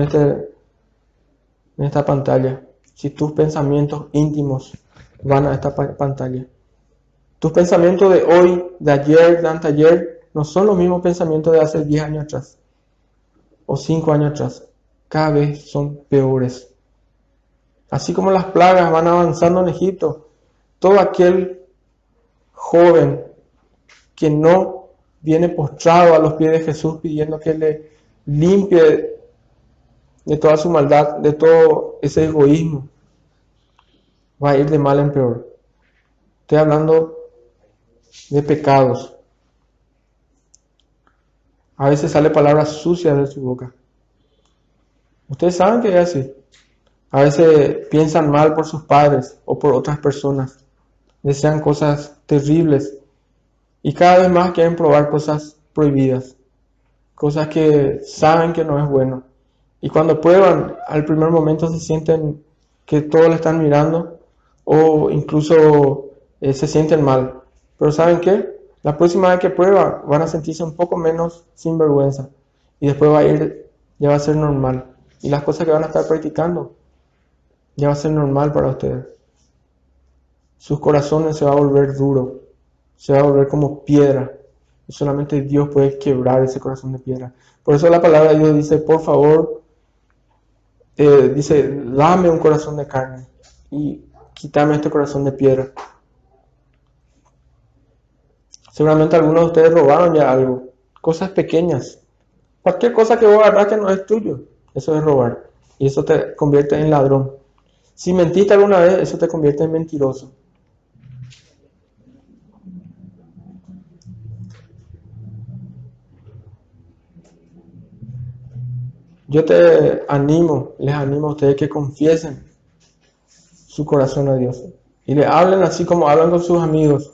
esta pantalla. Si tus pensamientos íntimos van a esta pantalla. Tus pensamientos de hoy, de ayer, de anteayer, no son los mismos pensamientos de hace 10 años atrás. O 5 años atrás. Cada vez son peores. Así como las plagas van avanzando en Egipto, todo aquel joven que no viene postrado a los pies de Jesús pidiendo que le limpie de toda su maldad, de todo ese egoísmo, va a ir de mal en peor. Estoy hablando de pecados. A veces sale palabras sucias de su boca. Ustedes saben que es así. A veces piensan mal por sus padres o por otras personas. Desean cosas terribles. Y cada vez más quieren probar cosas prohibidas. Cosas que saben que no es bueno. Y cuando prueban, al primer momento se sienten que todos le están mirando. O incluso se sienten mal. Pero ¿saben qué? La próxima vez que prueban van a sentirse un poco menos sinvergüenza. Y después ya va a ser normal. Y las cosas que van a estar practicando ya va a ser normal para ustedes. Sus corazones se va a volver duro. Se va a volver como piedra. Y solamente Dios puede quebrar ese corazón de piedra. Por eso la palabra de Dios dice, por favor, dice, dame un corazón de carne. Y quítame este corazón de piedra. Seguramente algunos de ustedes robaron ya algo. Cosas pequeñas. Cualquier cosa que vos agarras que no es tuyo. Eso es robar. Y eso te convierte en ladrón. Si mentiste alguna vez, eso te convierte en mentiroso. Yo les animo a ustedes que confiesen su corazón a Dios. Y le hablen así como hablan con sus amigos.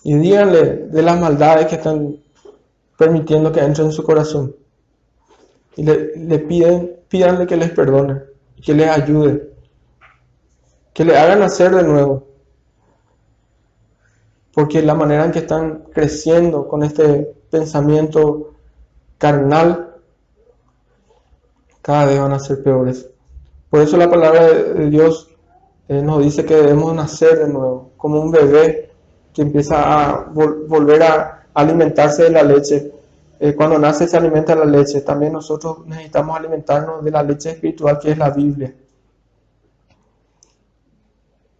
Y díganle de las maldades que están permitiendo que entren en su corazón. Y pídanle que les perdone, que les ayude, que le hagan nacer de nuevo. Porque la manera en que están creciendo con este pensamiento carnal, cada vez van a ser peores. Por eso la palabra de Dios nos dice que debemos nacer de nuevo, como un bebé que empieza a volver a alimentarse de la leche. Cuando nace se alimenta de la leche. También nosotros necesitamos alimentarnos de la leche espiritual que es la Biblia.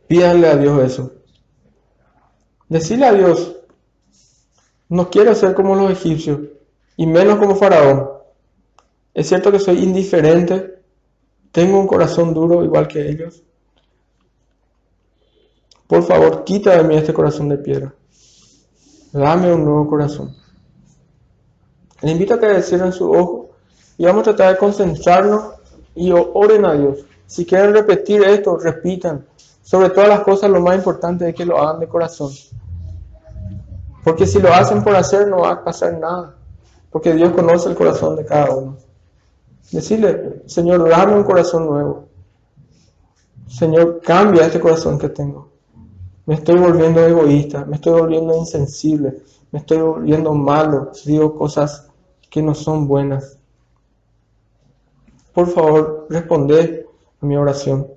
Pídanle a Dios eso. Decirle a Dios, no quiero ser como los egipcios y menos como Faraón. Es cierto que soy indiferente, tengo un corazón duro igual que ellos. Por favor, quita de mí este corazón de piedra. Dame un nuevo corazón. Les invito a que cierren su ojo y vamos a tratar de concentrarnos y oren a Dios. Si quieren repetir esto, repitan. Sobre todas las cosas, lo más importante es que lo hagan de corazón. Porque si lo hacen por hacer, no va a pasar nada. Porque Dios conoce el corazón de cada uno. Decirle, Señor, dame un corazón nuevo. Señor, cambia este corazón que tengo. Me estoy volviendo egoísta, me estoy volviendo insensible, me estoy volviendo malo, digo cosas que no son buenas. Por favor, responded a mi oración.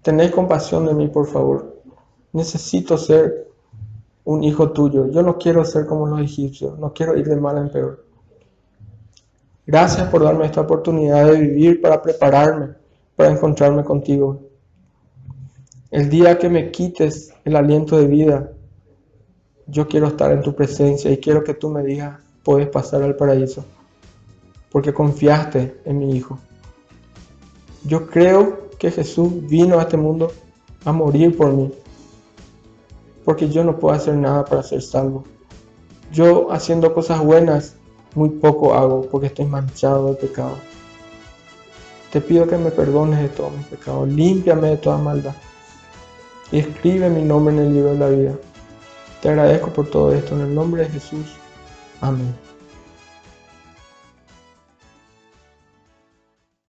Tened compasión de mí, por favor. Necesito ser un hijo tuyo. Yo no quiero ser como los egipcios, no quiero ir de mal en peor. Gracias por darme esta oportunidad de vivir para prepararme, para encontrarme contigo. El día que me quites el aliento de vida, yo quiero estar en tu presencia y quiero que tú me digas, puedes pasar al paraíso, porque confiaste en mi Hijo. Yo creo que Jesús vino a este mundo a morir por mí, porque yo no puedo hacer nada para ser salvo. Yo haciendo cosas buenas, muy poco hago, porque estoy manchado de pecado. Te pido que me perdones de todos mis pecados, límpiame de toda maldad. Y escribe mi nombre en el libro de la vida. Te agradezco por todo esto, en el nombre de Jesús. Amén.